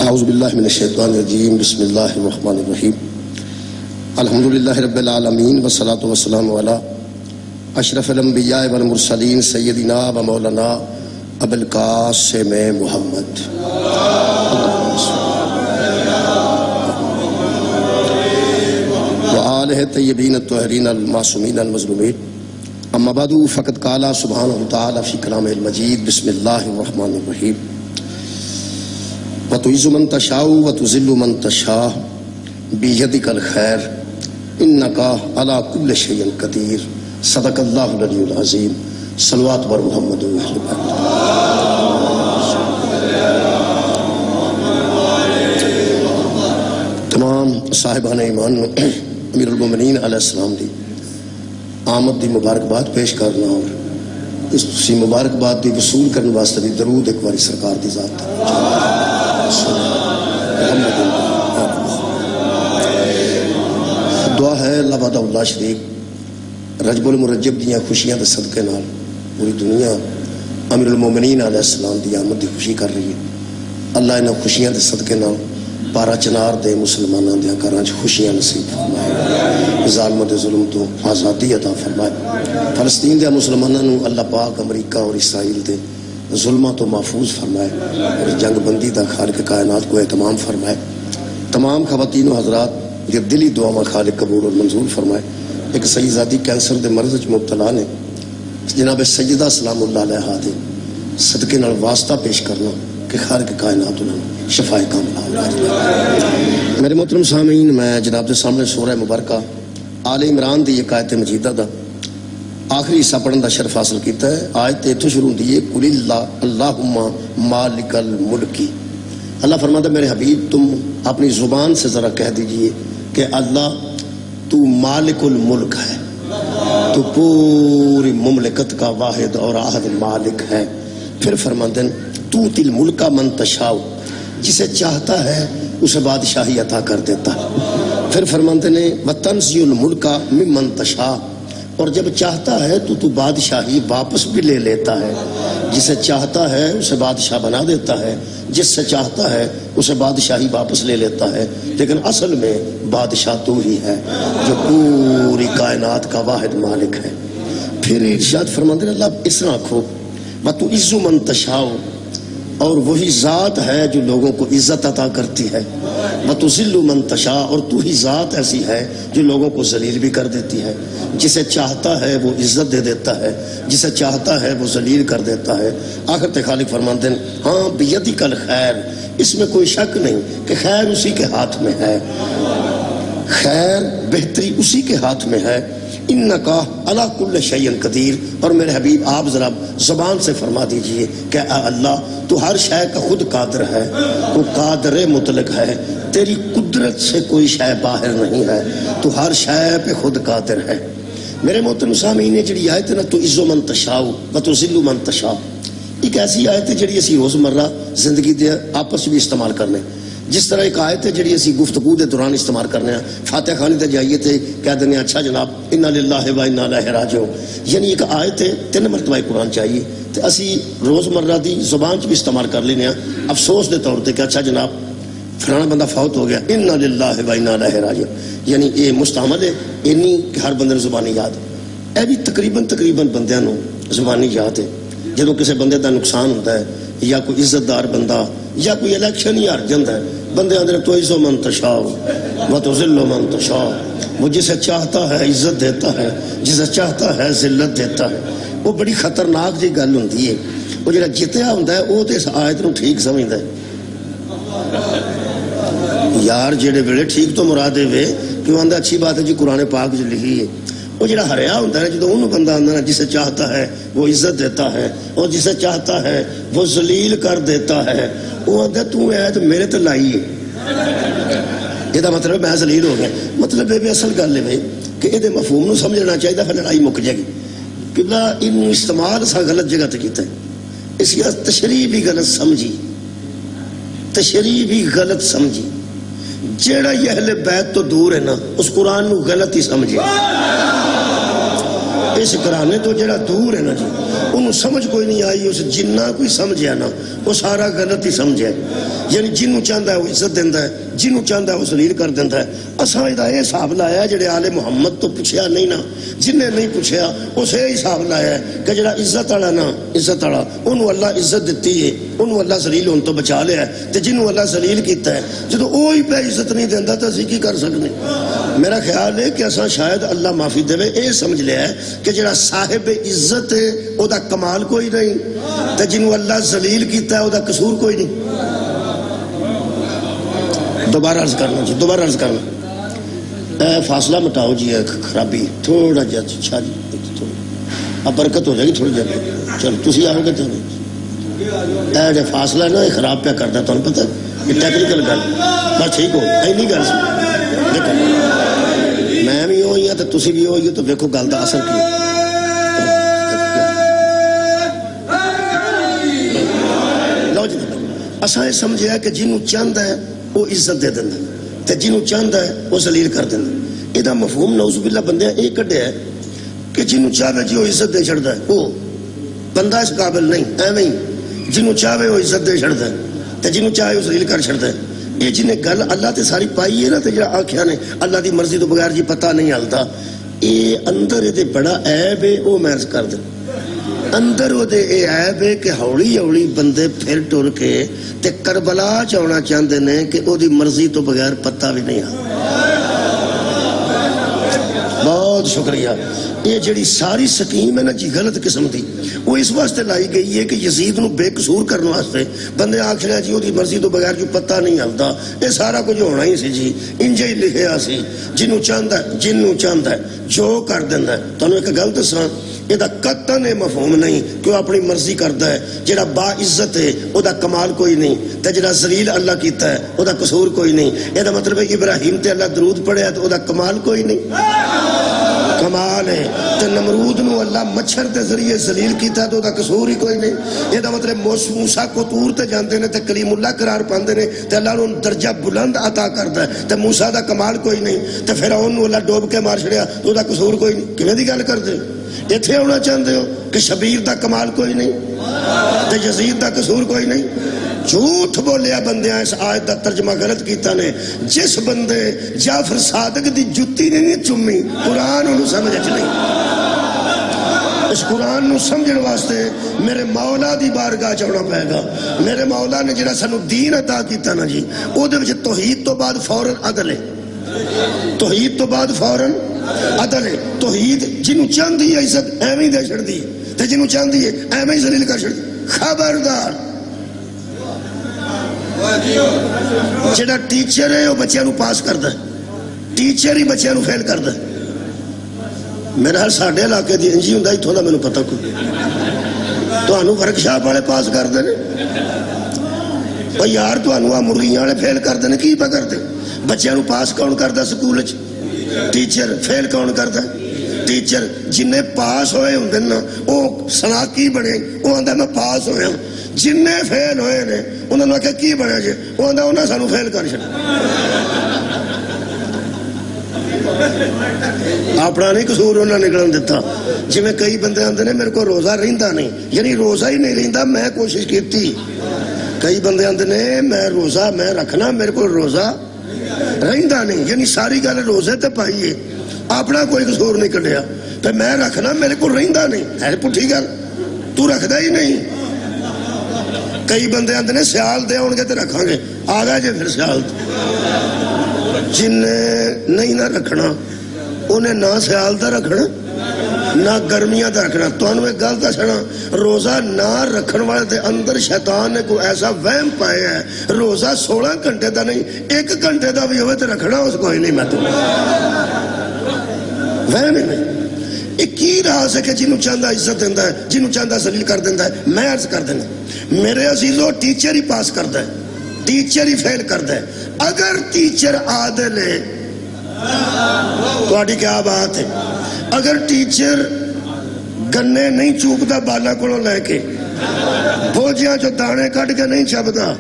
اعوذ باللہ من الشیطان الرجیم بسم اللہ الرحمن الرحیم الحمدللہ رب العالمین والصلاة والسلام علی اشرف الانبیاء والمرسلین سیدنا و مولانا ابو القاسم محمد وآلہ طیبین الطاہرین المعصومین المظلومین اما بعد فقد قال سبحانہ تعالی فی کلامہ المجید بسم اللہ الرحمن الرحیم وَتُعِزُّ مَن تَشَاءُ وَتُذِلُّ مَن تَشَاءُ بِيَدِكَ الْخَيْرُ إِنَّكَ عَلَى كُلِّ شَيْءٍ قَدِيرٌ صدق اللہ العلی العظیم صلوات بر محمد و اہل بیت۔ تمام صاحبان ایمان امیر المومنین علیہ السلام دی آمد دی مبارکباد پیش کرنا اور اس سی مبارکباد دی وصول کرنے واسطے دی درود ایک باری سرکار دی ذات دعا ہے اللہ وحدہ اللہ شریف رجب المرجب دیاں خوشیاں دے صدقے نال پوری دنیا امیر المومنین علیہ السلام دی آمد دی خوشی کر رہی ہے۔ اللہ انہاں خوشیاں دے صدقے نال پارا چنار دے مسلمانوں دے گھراں خوشیاں نصیب فرمائے، ظالموں دے ظلم تو آزادی عطا فرمائے، فلسطین دے مسلمانوں اللہ پاک امریکہ اور اسرائیل دے ظلمہ تو محفوظ فرمائے اور جنگ بندی دا خالق کائنات کو اہتمام فرمائے۔ تمام خواتین و حضرات یہ دلی دعا میں خالق قبول اور منظور فرمائے۔ ایک سیدزادی کینسر دے مرض وچ مبتلا نے جناب سیدہ سلام اللہ علیہ دے صدقے نال واسطہ پیش کرنا کہ خالق کائنات انہوں شفاء کاملہ علاج۔ میرے محترم سامعین، میں جناب دے سامنے سورہ مبارکہ آل عمران دی ایک آیت مجیدہ دا آخری حصہ پڑھن دا شرف حاصل کیتا ہے۔ آیت اتھوں شروع ہوندی ہے قل اللہم مالک الملکی۔ اللہ فرماتا ہے میرے حبیب تم اپنی زبان سے ذرا کہہ دیجئے کہ اللہ تو مالک الملک ہے، تو پوری مملکت کا واحد اور احد مالک ہے۔ پھر فرماتے ہیں تو تل ملکہ من تشاء، جسے چاہتا ہے اسے بادشاہی عطا کر دیتا ہے۔ پھر فرماتے ہیں وتنزع الملکہ ممن تشاء، اور جب چاہتا ہے تو بادشاہی واپس بھی لے لیتا ہے، جسے چاہتا ہے اسے بادشاہ بنا دیتا ہے، جس سے چاہتا ہے اسے بادشاہی واپس لے لیتا ہے، لیکن اصل میں بادشاہ تو ہی ہے جو پوری کائنات کا واحد مالک ہے۔ پھر ارشاد فرماتے ہیں اللہ اس طرح رکھو وَتُعِزُّ مَن تَشَاءُ، اور وہی ذات ہے جو لوگوں کو عزت عطا کرتی ہے، وَتُذِلُّ مَن تَشَاءُ، اور تو ہی ذات ایسی ہے جو لوگوں کو ذلیل بھی کر دیتی ہے، جسے چاہتا ہے وہ عزت دے دیتا ہے، جسے چاہتا ہے وہ ذلیل کر دیتا ہے۔ آخر تے خالق فرماتے ہیں ہاں بیدک الخیر، اس میں کوئی شک نہیں کہ خیر اسی کے ہاتھ میں ہے، خیر بہتری اسی کے ہاتھ میں ہے۔ انکا علی کل شیء قدیر، اور میرے حبیب آپ ذرا زبان سے فرما دیجئے کہ اے اللہ تو ہر شے کا خود قادر ہے، تو قادر مطلق ہے، تیری قدرت سے کوئی شے باہر نہیں ہے، تو ہر شے پہ خود قادر ہے۔ میرے محترم سامعین، جڑی آیت ہے نا تو عزو من تشاء و تذل من تشاء، ایک ایسی آیت ہے جڑی اسی روزمرہ زندگی دے آپس بھی استعمال کرنے، جس طرح ایک آیت ہے جڑی اسی گفتگو دے دوران استعمال کرنے ہیں۔ فاتحہ خانی تے جائیے تے کہہ دینے اچھا جناب انا للہ و انا الیہ راجعون، یعنی ایک آیت ہے 3 مرتبہ قرآن چاہیے تے اسی روزمرہ دی زبان چ بھی استعمال کر لینے ہیں افسوس دے طور تے کہ اچھا جناب فلانا بندہ فوت ہو گیا، انا للہ و انا الیہ راجعون، یعنی یہ مستعمل ہے اینی کہ ہر بندے زبانی یاد ہے۔ اے بھی تقریباً بندیاں نو زبانی یاد ہے۔ جدوں کسی بندے دا نقصان ہوتا ہے یا کوئی عزت دار بندہ یا کوئی الیکشن ہی ہار جاندہ ہے، بندے آدھے تو عزو من تشاء و تذل من تشاء، وہ جسے چاہتا ہے عزت دیتا ہے، جسے چاہتا ہے ذلت دیتا ہے۔ وہ بڑی خطرناک جی گل ہوندی ہے، وہ جڑا جتیا ہوندا ہے وہ تے اس آیت نو ٹھیک سمجھدا ہے۔ یار جڑے ویلے ٹھیک تو مراد ہے کیوں آندا اچھی بات ہے جی قرآن پاک جو لکھی ہے، وہ جڑا ہریا ہوتا ہے جدو انہوں بندہ آندا ہے جسے چاہتا ہے وہ عزت دیتا ہے اور جسے چاہتا ہے وہ ذلیل کر دیتا ہے، وہ آندا تو ہے تو میرے تے لائی ہے، یہ مطلب میں ذلیل ہو گیا۔ مطلب یہ اصل گل ہے کہ یہ مفہوم نو سمجھنا چاہیے، پھر لڑائی مک جائے گی۔ قبلہ ان استعمال اسا غلط جگہ تے کیتا ہے، اس کی تشریح بھی غلط سمجھی، جیڑا یہ اہل بیت تو دور ہے نا اس قرآن نو غلط ہی سمجھے اس قرآن تو جیڑا دور ہے نا جی انہوں سمجھ کوئی نہیں آئی اس جنہ کوئی سمجھیا نا وہ سارا غلط ہی سمجھے یعنی جنوں چاہتا ہے وہ عزت دیندہ ہے جنوں چاہتا ہے وہ ذلیل کر دیندہ ہے اساں دا یہ حساب لایا ہے جڑے آل محمد تو پوچھیا نہیں نا جنہیں نہیں پوچھیا اسے حساب لایا ہے کہ جڑا عزت والا نا عزت والا انہوں اللہ عزت دیتی ہے انہوں اللہ ذلیل ان تو بچا لیا ہے تے جنہوں اللہ ذلیل کیتا ہے جدو وہی پہ عزت نہیں دیندہ تو اسی کی کر سکنے میرا خیال ہے کہ اساں شاید اللہ معافی دے اے سمجھ لیا ہے کہ جڑا صاحب عزت ہے او دا کمال کوئی نہیں تے جنہوں اللہ ذلیل کیتا ہے او دا قصور کوئی نہیں دوبارہ عرض کرنا جی دوبارہ عرض کرنا فاصلہ مٹاؤ جی خرابی تھوڑا جا چھا جی اب برکت ہو جائے گی تھوڑی جگہ چلو تسی آؤ گے تو جو فاصلہ نا خراب پہ کرتا ہے تو انہوں پتہ یہ ٹیکنیکل گل بس ٹھیک ہو نہیں گل سی دیکھو میں بھی ہوئی ہوں تو تسی بھی ہوئی ہو تو دیکھو گل دا اثر کی لو جی اساں یہ سمجھے کہ جنہوں چاند ہے وہ عزت دے دینا تے جنہوں چاہتا ہے وہ ذلیل کر دینا یہ مفہوم نعوذ باللہ بندے یہ کڈیا ہے کہ جنہوں چاہے جی وہ عزت دے چھڑتا ہے وہ بندہ اس قابل نہیں ایویں جنہوں چاہے وہ عزت دے چھڑتا ہے تے جنہوں چاہے وہ ذلیل کر چھڑتا ہے یہ جنہیں گل اللہ تے ساری پائی ہے نا تے جڑا آکھیا نے اللہ دی مرضی تو بغیر جی پتہ نہیں ہلتا یہ اندر یہ بڑا عیب ہے وہ محض کر دے اندر وہ دے اے عیب ہے کہ ہولی ہولی بندے پھر ٹر کے تے کربلا چاہنا چاہتے ہیں کہ وہ دی مرضی تو بغیر پتہ بھی نہیں آ بہت شکریہ یہ جڑی ساری سکیم ہے نا جی غلط قسم دی وہ اس واسطے لائی گئی ہے کہ یزید نو بے قصور کرنے واسطے بندے آکھ رہے جی وہ دی مرضی تو بغیر جو پتہ نہیں ہلتا یہ سارا کچھ ہونا ہی سی جی انجے ہی لکھیا سی جنوں چاہتا ہے جو کر دیندہ ہے تو انہوں ایک گل دساں یہ دا قطن مفہوم نہیں کہ وہ اپنی مرضی کرتا ہے جڑا با عزت ہے وہ دا کمال کوئی نہیں تے جڑا ذلیل اللہ کیتا ہے وہ دا قصور کوئی نہیں یہ دا مطلب ہے کہ ابراہیم تے اللہ درود پڑھیا تو وہ دا کمال کوئی نہیں کمال ہے تے نمرود نو اللہ مچھر تے ذریعے ذلیل کیتا ہے تو دا قصور ہی کوئی نہیں یہ دا مطلب موسیٰ کو تور تے جانتے ہیں تے کلیم اللہ قرار پاندے ہیں تے اللہ نے درجہ بلند عطا کرتا ہے تے موسیٰ دا کمال کوئی نہیں تے فرعون نو اللہ ڈوب کے مار چھڑیا تو دا قصور کوئی نہیں کیویں دی گل کردے اتھے ہونا چاہتے ہو کہ شبیر دا کمال کوئی نہیں تے یزید دا قصور کوئی نہیں جھوٹ بولیا بندیاں اس آیت دا ترجمہ غلط کیتا نے جس بندے جعفر صادق دی جتی نہیں چمی قرآن انہوں سمجھ نہیں اس قرآن نو سمجھن واسطے میرے مولا دی بارگاہ چاہنا پائے گا میرے مولا نے جڑا سانو دین عطا کیتا نا جی او دے وچ توحید تو بعد فوراً عدل ہے توحید تو بعد فوراً عدل ہے توحید جنہوں چاندی ہے عزت ایویں دے چھڑ دی تے جنہوں چاندی ہے ایویں ذلیل کر چھڑ دی خبردار جڑا ٹیچر ہے وہ بچیاں نو پاس کردا ہے ٹیچر ہی بچیاں نو فیل کردا ہے میرا ہر ساڈے علاقے دی انجی ہوندا ایتھوں دا مینوں پتہ کوئی تانوں ورک شاپ والے پاس کردے نے او یار تانوں آ مرغیاں والے فیل کردے نے کی پا کردے بچیاں نو پاس کون کردا سکول وچ ٹیچر فیل کون کردا ٹیچر جنہیں پاس ہوئے ہوندے نا وہ سناکی بنے وہ آندا میں پاس ہویا جنہیں فیل ہوئے نے انہوں نے کہا کی بنے جے وہ آندا انہاں سانو فیل کر چھڑ اپنا نہیں قصور انہوں نے نکلن دیتا جی میں کئی بندے آندے نے میرے کو روزہ رہندا نہیں یعنی روزہ ہی نہیں رہندا میں کوشش کیتی کئی بندے آندے نے میں روزہ میں رکھنا میرے کو روزہ رہندا نہیں یعنی ساری گل روزے تے پائیے اپنا کوئی قصور نہیں کڈیا تے میں رکھنا میرے کو رہندا نہیں ہے پٹھی گل تو رکھدا ہی نہیں کئی بندے آندے نے سیال دے ہون گے تے رکھاں گے آ گئے جے پھر سیال جن نہیں نہ رکھنا انہیں نہ سیال دا رکھنا نہ گرمیاں دا رکھنا تو انہوں ایک گل دسنا روزہ نہ رکھن والے دے اندر شیطان نے کوئی ایسا وہم پایا ہے روزہ 16 گھنٹے دا نہیں 1 گھنٹے دا بھی ہوئے تو رکھنا اس کو ہی نہیں میں تو وہم ہی نہیں ایک کی راز ہے کہ جنہوں چاندہ عزت دیندہ ہے جنہوں چاندہ ذلیل کر دیندہ ہے میں عرض کر دینا میرے عزیزو ٹیچر ہی پاس کردہ ہے ٹیچر ہی فیل کردہ ہے اگر ٹیچر عادل ہے تو آڑی کیا بات ہے اگر ٹیچر گنے نہیں چوپتا بالا کو لے کے بوجیاں جو دانے کٹ کے نہیں چھپتا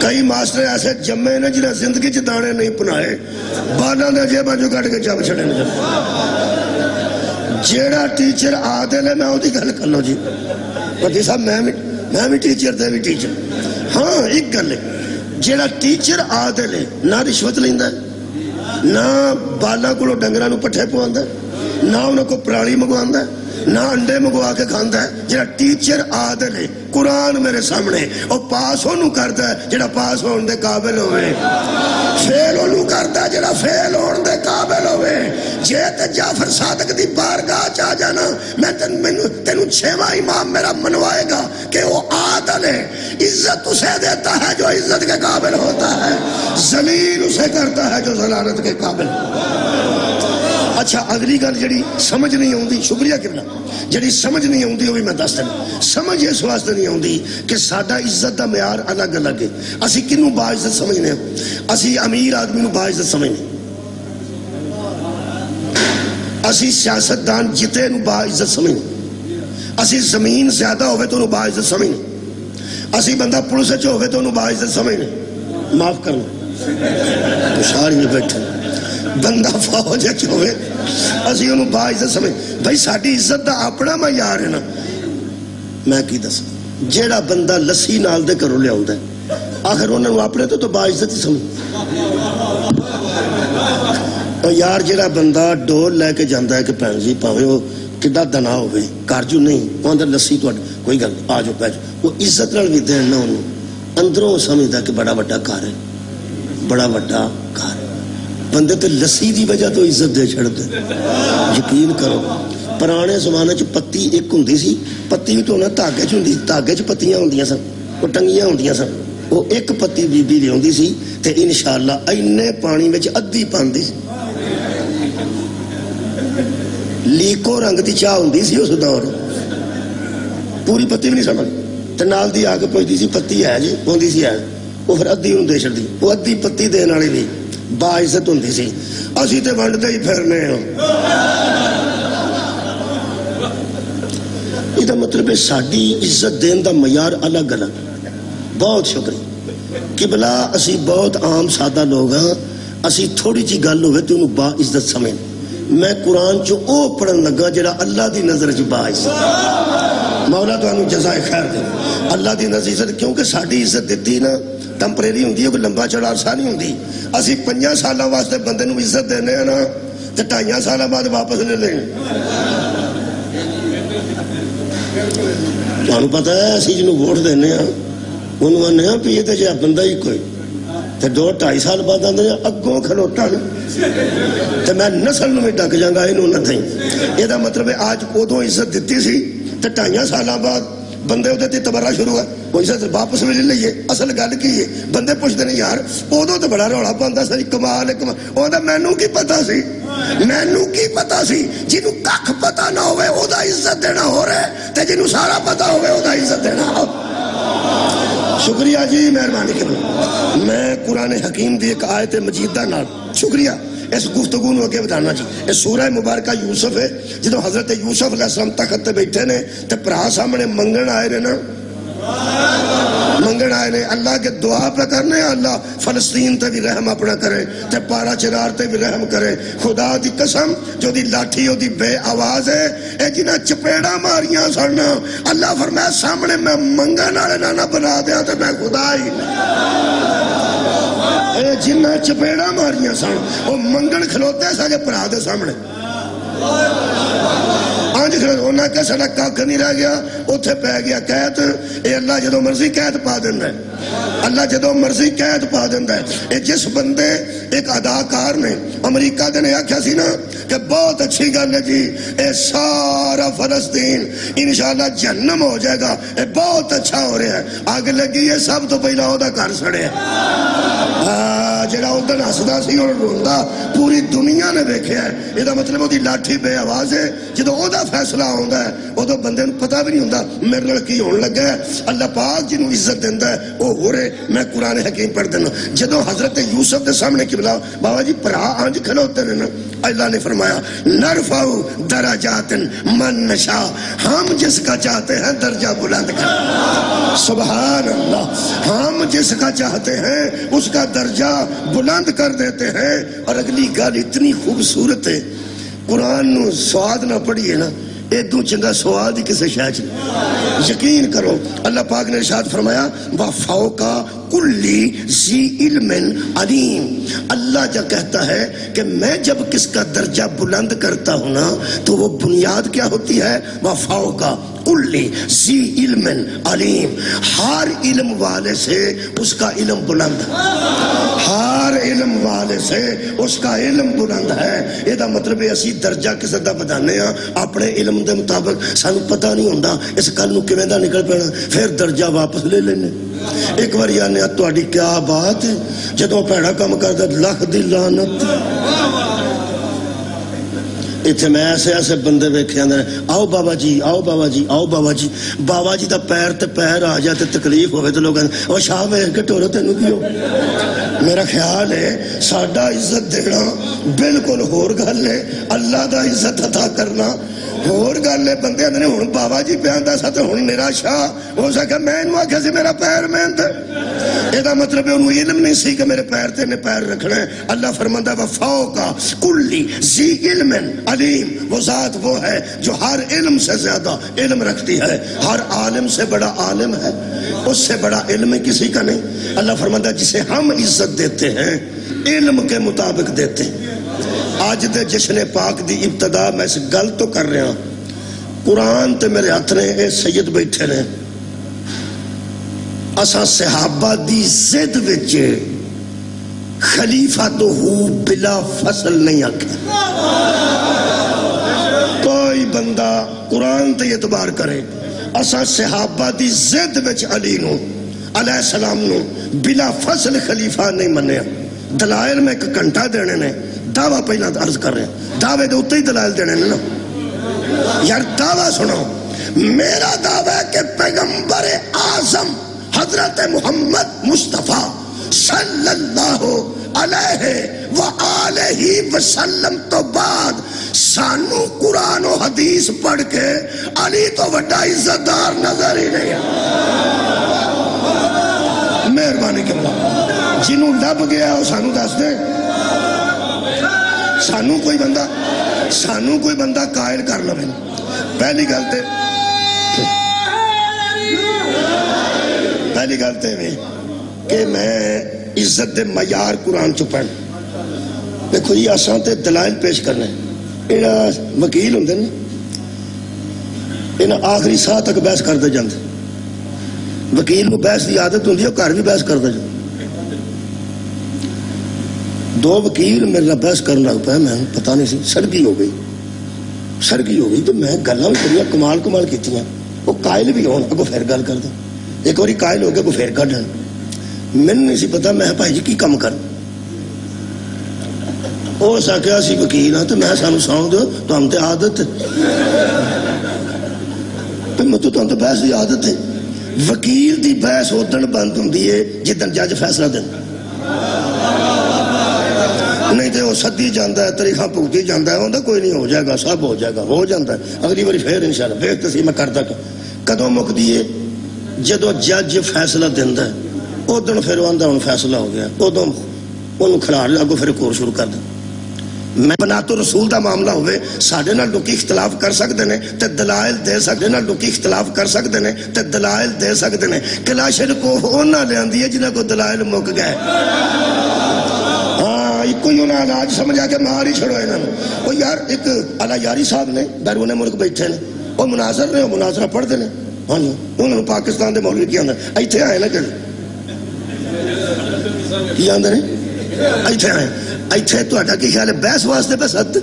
کئی ماسٹر ایسے جمے نے جنہیں زندگی چ دانے نہیں پنائے، بالاں دے جیباں چوں کڈ کے چپ چھڑے نے۔ جیڑا ٹیچر عادل ہے، میں وہ گل کر لو جی پتی صاحب، میں بھی ٹیچر تے بھی ٹیچر۔ ہاں ایک گل ہے، جیڑا ٹیچر عادل ہے، نہ رشوت لیندا ہے، نہ بالاں کولوں ڈنگراں نوں پٹھے پواندا ہے، نہ انہاں کو پرالی منگواندا ہے، نہ انڈے منگوا کے کھاندا ہے۔ جیڑا ٹیچر عادل ہے، قرآن میرے سامنے، وہ پاس انہوں کرتا ہے جیڑا پاس ہون دے قابل ہوئے، فیل انہوں کرتا ہے جیڑا فیل ہون دے قابل ہوئے۔ جے تے جعفر صادق دی بارگاہ چاہ جانا، میں تینوں 6واں امام میرا منوائے گا کہ وہ عادل ہے۔ عزت اسے دیتا ہے جو عزت کے قابل ہوتا ہے، ذلیل اسے کرتا ہے جو ذلالت کے قابل ہوتا ہے۔ اچھا اگلی گل جڑی سمجھ نہیں ہوندی، شکریہ کرنا، جڑی سمجھ نہیں ہوندی وہ بھی میں دس دینا۔ سمجھ اس واسطے نہیں ہوندی کہ ساڈا عزت دا معیار الگ الگ ہے۔ اسی کنوں با عزت سمجھنے ہیں؟ اسی امیر آدمی نوں با عزت سمجھنے، اسی سیاستدان جتے نوں با عزت سمجھنے، اسی زمین زیادہ ہوئے تو انہوں با عزت سمجھنے، اسی بندہ پولیس وچ ہوئے تو انہوں با عزت سمجھنے۔ معاف کرنا خوشحال نہیں بیٹھے، بندہ فوج وچ ہوئے اسی انہوں با عزت سمجھ۔ بھائی ساڈی عزت دا اپنا معیار ہے نا۔ میں کی دساں، جیڑا بندہ لسی نال دے گھروں لیاوندا ہے، آخر انہوں اپنے تو با عزت ہی سمجھ۔ یار جیڑا بندہ ڈول لے کے جاندا ہے کہ بھین جی پاویں وہ کڈا دنا ہوئے گھر جو نہیں، وہ اندر لسی تو کوئی گل آ جاؤ پہ جاؤ، وہ عزت نال بھی دین نہ انہوں اندروں سمجھدا کہ بڑا وڈا گھر ہے، بڑا وڈا گھر ہے۔ بندے تے لسی دی وجہ تو عزت دے چھڑ دے۔ یقین کرو پرانے زمانے چ پتی ایک ہوندی سی، پتی بھی تو نہ دھاگے چ ہوندی، دھاگے چ پتیاں ہوندیاں سن، وہ ٹنگیاں ہوندیاں سن، وہ ایک پتی بی بی لیاوندی سی تے انشاءاللہ اینے پانی وچ ادھی پاندی سی۔ لیکو رنگ دی چاہ ہوندی سی اس دور، پوری پتی بھی نہیں سمجھ تے نال دی آ کے پوچھدی سی پتی ہے جی، ہوندی سی ہے، وہ پھر ادھی انہوں دے چھڑدی، وہ ادھی پتی دین والی بھی با عزت ہوندی سی۔ اسی تے ونڈدے ہی پھرنے ہوں۔ یہ دا مطلب ہے ساڈی عزت دین دا معیار الگ الگ۔ بہت شکریہ قبلہ، اسی بہت عام سادہ لوگ ہاں، اسی تھوڑی جی گل ہوئے تو انہوں با عزت سمجھ۔ میں قرآن چو او پڑھن لگا جڑا اللہ دی نظر چ با عزت۔ مولا تو انہوں جزائے خیر دے اللہ دی نظر عزت، کیونکہ ساڈی عزت دیتی نا ٹمپریری ہوندی ہے، کوئی لمبا چڑا عرصہ نہیں ہوندی۔ اسی 5 سالاں واسطے بندے نوں عزت دینے ہیں نا تے 2.5 سالاں بعد واپس لے لیں۔ تانوں پتہ ہے اسی جنوں ووٹ دینے ہیں انہوں آنے ہیں بھی یہ تے جہاں بندہ ہی کوئی تے 2-2.5 سال بعد آنے ہیں اگوں کھلوتا نا تے میں نسل نوں بھی ڈک جاں گا انہوں نہ تھیں۔ یہ دا مطلب ہے آج ادوں عزت دیتی سی تے 2.5 سالاں بعد بندے ادھے تے تبرہ شروع ہے، وہ عزت واپس بھی لے لئیے۔ اصل گل کی ہے بندے پوچھتے نہیں یار ادوں تو بڑا روڑا پاندا سی، کمال ہے کمال، وہ دا مینوں کی پتا سی، مینوں کی پتا سی۔ جنوں ککھ پتا نہ ہوئے او دا عزت دینا ہو رہے تے جنوں سارا پتا ہوئے او دا عزت دینا ہو۔ شکریہ جی، مہربانی کرو۔ میں قرآن حکیم دی ایک آیت مجیدہ نال شکریہ اس گفتگو نو اگے بتانا جی۔ اس سورہ مبارکہ یوسف ہے، جدو حضرت یوسف علیہ السلام تخت تے بیٹھے نے تے بھرا سامنے منگن آئے نے نا، منگن آئے نے اللہ کے دعا پہ کرنے، اللہ فلسطین تے بھی رحم اپنا کرے تے پارا چرار تے بھی رحم کرے۔ خدا دی قسم جو دی لاٹھی ہو دی بے آواز ہے، اے جنہ چپیڑا ماریاں سن، اللہ فرمایا سامنے میں منگن آئے نہ بنا دیا تے میں خدا ہی اے جنہ چپیڑا ماریاں سن، وہ منگن کھلوتے سا جے پرا دے سامنے آنج کھلوتے، انہاں کہ سڑا کاک نہیں رہ گیا، اتھے پہ گیا قید۔ اے اللہ جدو مرضی قید پا دیندہ ہے، اللہ جدو مرضی قید پا دیندہ ہے۔ اے جس بندے ایک اداکار نے امریکہ دے نے آکھیا سی نا کہ بہت اچھی گل ہے جی، اے سارا فلسطین انشاءاللہ جہنم ہو جائے گا، اے بہت اچھا ہو رہا ہے، آگ لگی ہے سب تو پہلا ہو دا کر سڑے ہے۔ جڑا ادھر ہسدا سی اور روندا پوری دنیا نے ویکھیا ہے. یہ مطلب وہ لاٹھی بے آواز ہے. جدو وہ فیصلہ آتا ہے ادو بندے نو پتہ بھی نہیں ہوتا میرے نال کی ہون لگا ہے. اللہ پاک جنوں عزت دیندا ہے وہ ہو رہے. میں قرآن حکیم پڑھ دینا. جدو حضرت یوسف دے سامنے قبلہ بابا جی بھرا آنج کھلوتے رہنا, اللہ نے فرمایا نرفع درجات من نشاء, ہم جس کا چاہتے ہیں درجہ بلند کر. سبحان اللہ. ہم جس کا چاہتے ہیں اس کا درجہ بلند کر دیتے ہیں. اور اگلی گل اتنی خوبصورت ہے, قرآن نو سواد نہ پڑھیے نا ادو چنگا سواد ہی کسی شاید. یقین کرو اللہ پاک نے ارشاد فرمایا وَفَوْقَ كُلِّ ذِي عِلْمٍ عَلِيمٍ. اللہ جب کہتا ہے کہ میں جب کس کا درجہ بلند کرتا ہوں نا تو وہ بنیاد کیا ہوتی ہے؟ وَفَوْقَ كُلِّ ذِي عِلْمٍ عَلِيمٍ. ہر علم والے سے اس کا علم بلند ہے. ہر علم والے سے اس کا علم بلند ہے. یہ مطلب ہے اسی درجہ کسی دا بدانے ہاں اپنے علم دے مطابق. سانو پتہ نہیں ہوندا اس کل نو کیویں دا نکل پینا, پھر درجہ واپس لے لینے. ایک بار آنے تہاڈی کیا بات ہے, جدوں پیڑا کام کردا لکھ دی لعنت. اتنے میں ایسے ایسے بندے ویکھے آندے آؤ بابا جی آؤ بابا جی آؤ بابا جی. بابا جی دا پیر تے پیر آ جائے تے تکلیف ہوئے تو لوگ او شاہ ویکھ کے ٹورو تینوں کی ہو. میرا خیال ہے ساڈا عزت دینا بالکل ہور گل ہے, اللہ دا عزت عطا کرنا ہور گل ہے. بندے آندے ہن بابا جی پیاندا سا تے ہن میرا شاہ ہو سکا میں انہوں آکھیا سی میرا پیر محنت. یہ مطلب ہے انہوں علم نہیں سی کہ میرے پیر تے نے پیر رکھنا ہے. اللہ فرماندا وَفَوْقَ كُلِّ ذِي عِلْمٍ عَلِيمٍ. وہ ذات وہ ہے جو ہر علم سے زیادہ علم رکھتی ہے. ہر عالم سے بڑا عالم ہے, اس سے بڑا علم کسی کا نہیں. اللہ فرماندا جسے ہم عزت دیتے ہیں علم کے مطابق دیتے ہیں. آج دے جشن پاک دی ابتدا میں اس گل تو کر رہا ہوں, قرآن تے میرے ہاتھ نے اے سید بیٹھے نے. اساں صحابہ دی زد وچ خلیفہ تو ہو بلا فصل نہیں آکھا. کوئی بندہ قرآن تے اعتبار کرے اساں صحابہ دی زد وچ علی نو علیہ السلام نو بلا فصل خلیفہ نہیں منیا. دلائل میں ایک گھنٹہ دینے نے. دعویٰ پہلا عرض کر رہے ہیں, دعوے دے اتنے ہی دلائل دینے نا یار. دعویٰ سنو, میرا دعویٰ ہے کہ پیغمبر اعظم حضرت محمد مصطفیٰ صلی اللہ علیہ وآلہ وسلم تو بعد سانو قرآن و حدیث پڑھ کے علی تو وڈا عزت دار نظر ہی نہیں. مہربانی کرنا جنہوں لب گیا وہ سانو دس دے. سانو کوئی بندہ قائل کر لو. پہلی گلتے میں کہ میں عزت دے معیار قرآن چ پڑھ. دیکھو جی اساں تے دلائل پیش کرنے. یہ وکیل ہوندے نا, انہاں آخری ساہ تک بحث کرتے جاندے. وکیل کو بحث دی عادت ہوندی ہے, وہ گھر بھی بحث کرتا جاندے. دو وکیل میرے نال بحث کرن لگ پیا, میں پتہ نہیں سی سرگی ہو گئی تو میں گلاں بھی کریاں کمال کیتیاں. وہ قائل بھی ہون اگوں پھر گل کردا. ایک باری قائل ہو کے اگوں پھر کڈن. مینوں نہیں سی پتہ میں بھائی جی کی کم کر. وہ سکیا سی وکیل ہاں تو میں سانو سونپ دو تم تے عادت تم تو بحث کی عادت ہے. وکیل دی بحث ادن بند ہوندی ہے جدن جج فیصلہ دین. نہیں تو وہ سدی جانا ہے, تاریخاں بھگتی جانا ہے, وہ کوئی نہیں ہو جائے گا, سب ہو جائے گا, ہو جاتا ہے. اگلی باری پھر انشاءاللہ پھر تسی میں کرتا کدوں مکدی ہے جدو جج فیصلہ دینا ہے ادن پھر وہ آدھا ہوں فیصلہ ہو گیا, ادو انہوں کھلاڑ لاگو پھر کور شروع کر دیں. میں بنا تو رسول دا معاملہ ہوئے ساڑھے نال لوکی اختلاف کر سکتے ہیں تے دلائل دے سکتے ہیں, لوکی اختلاف کر سکتے ہیں تے دلائل دے سکتے ہیں. کلاشن کو ہونا لے آندی ہے جنہ کو دلائل مک گئے. کوئی انہیں علاج سمجھا کے مار ہی چھڑو انہوں نے. وہ یار ایک علا یاری صاحب نے بیرون ملک بیٹھے نے, وہ مناظر نے, وہ مناظرہ پڑھتے ہیں. ہاں جی انہوں نے پاکستان دے مولوی کی آندے ایتھے آئے نا کہ کی آندے نے ایتھے آئے. ایتھے تو اٹھا کی خیال ہے بحث واسطے پہ ست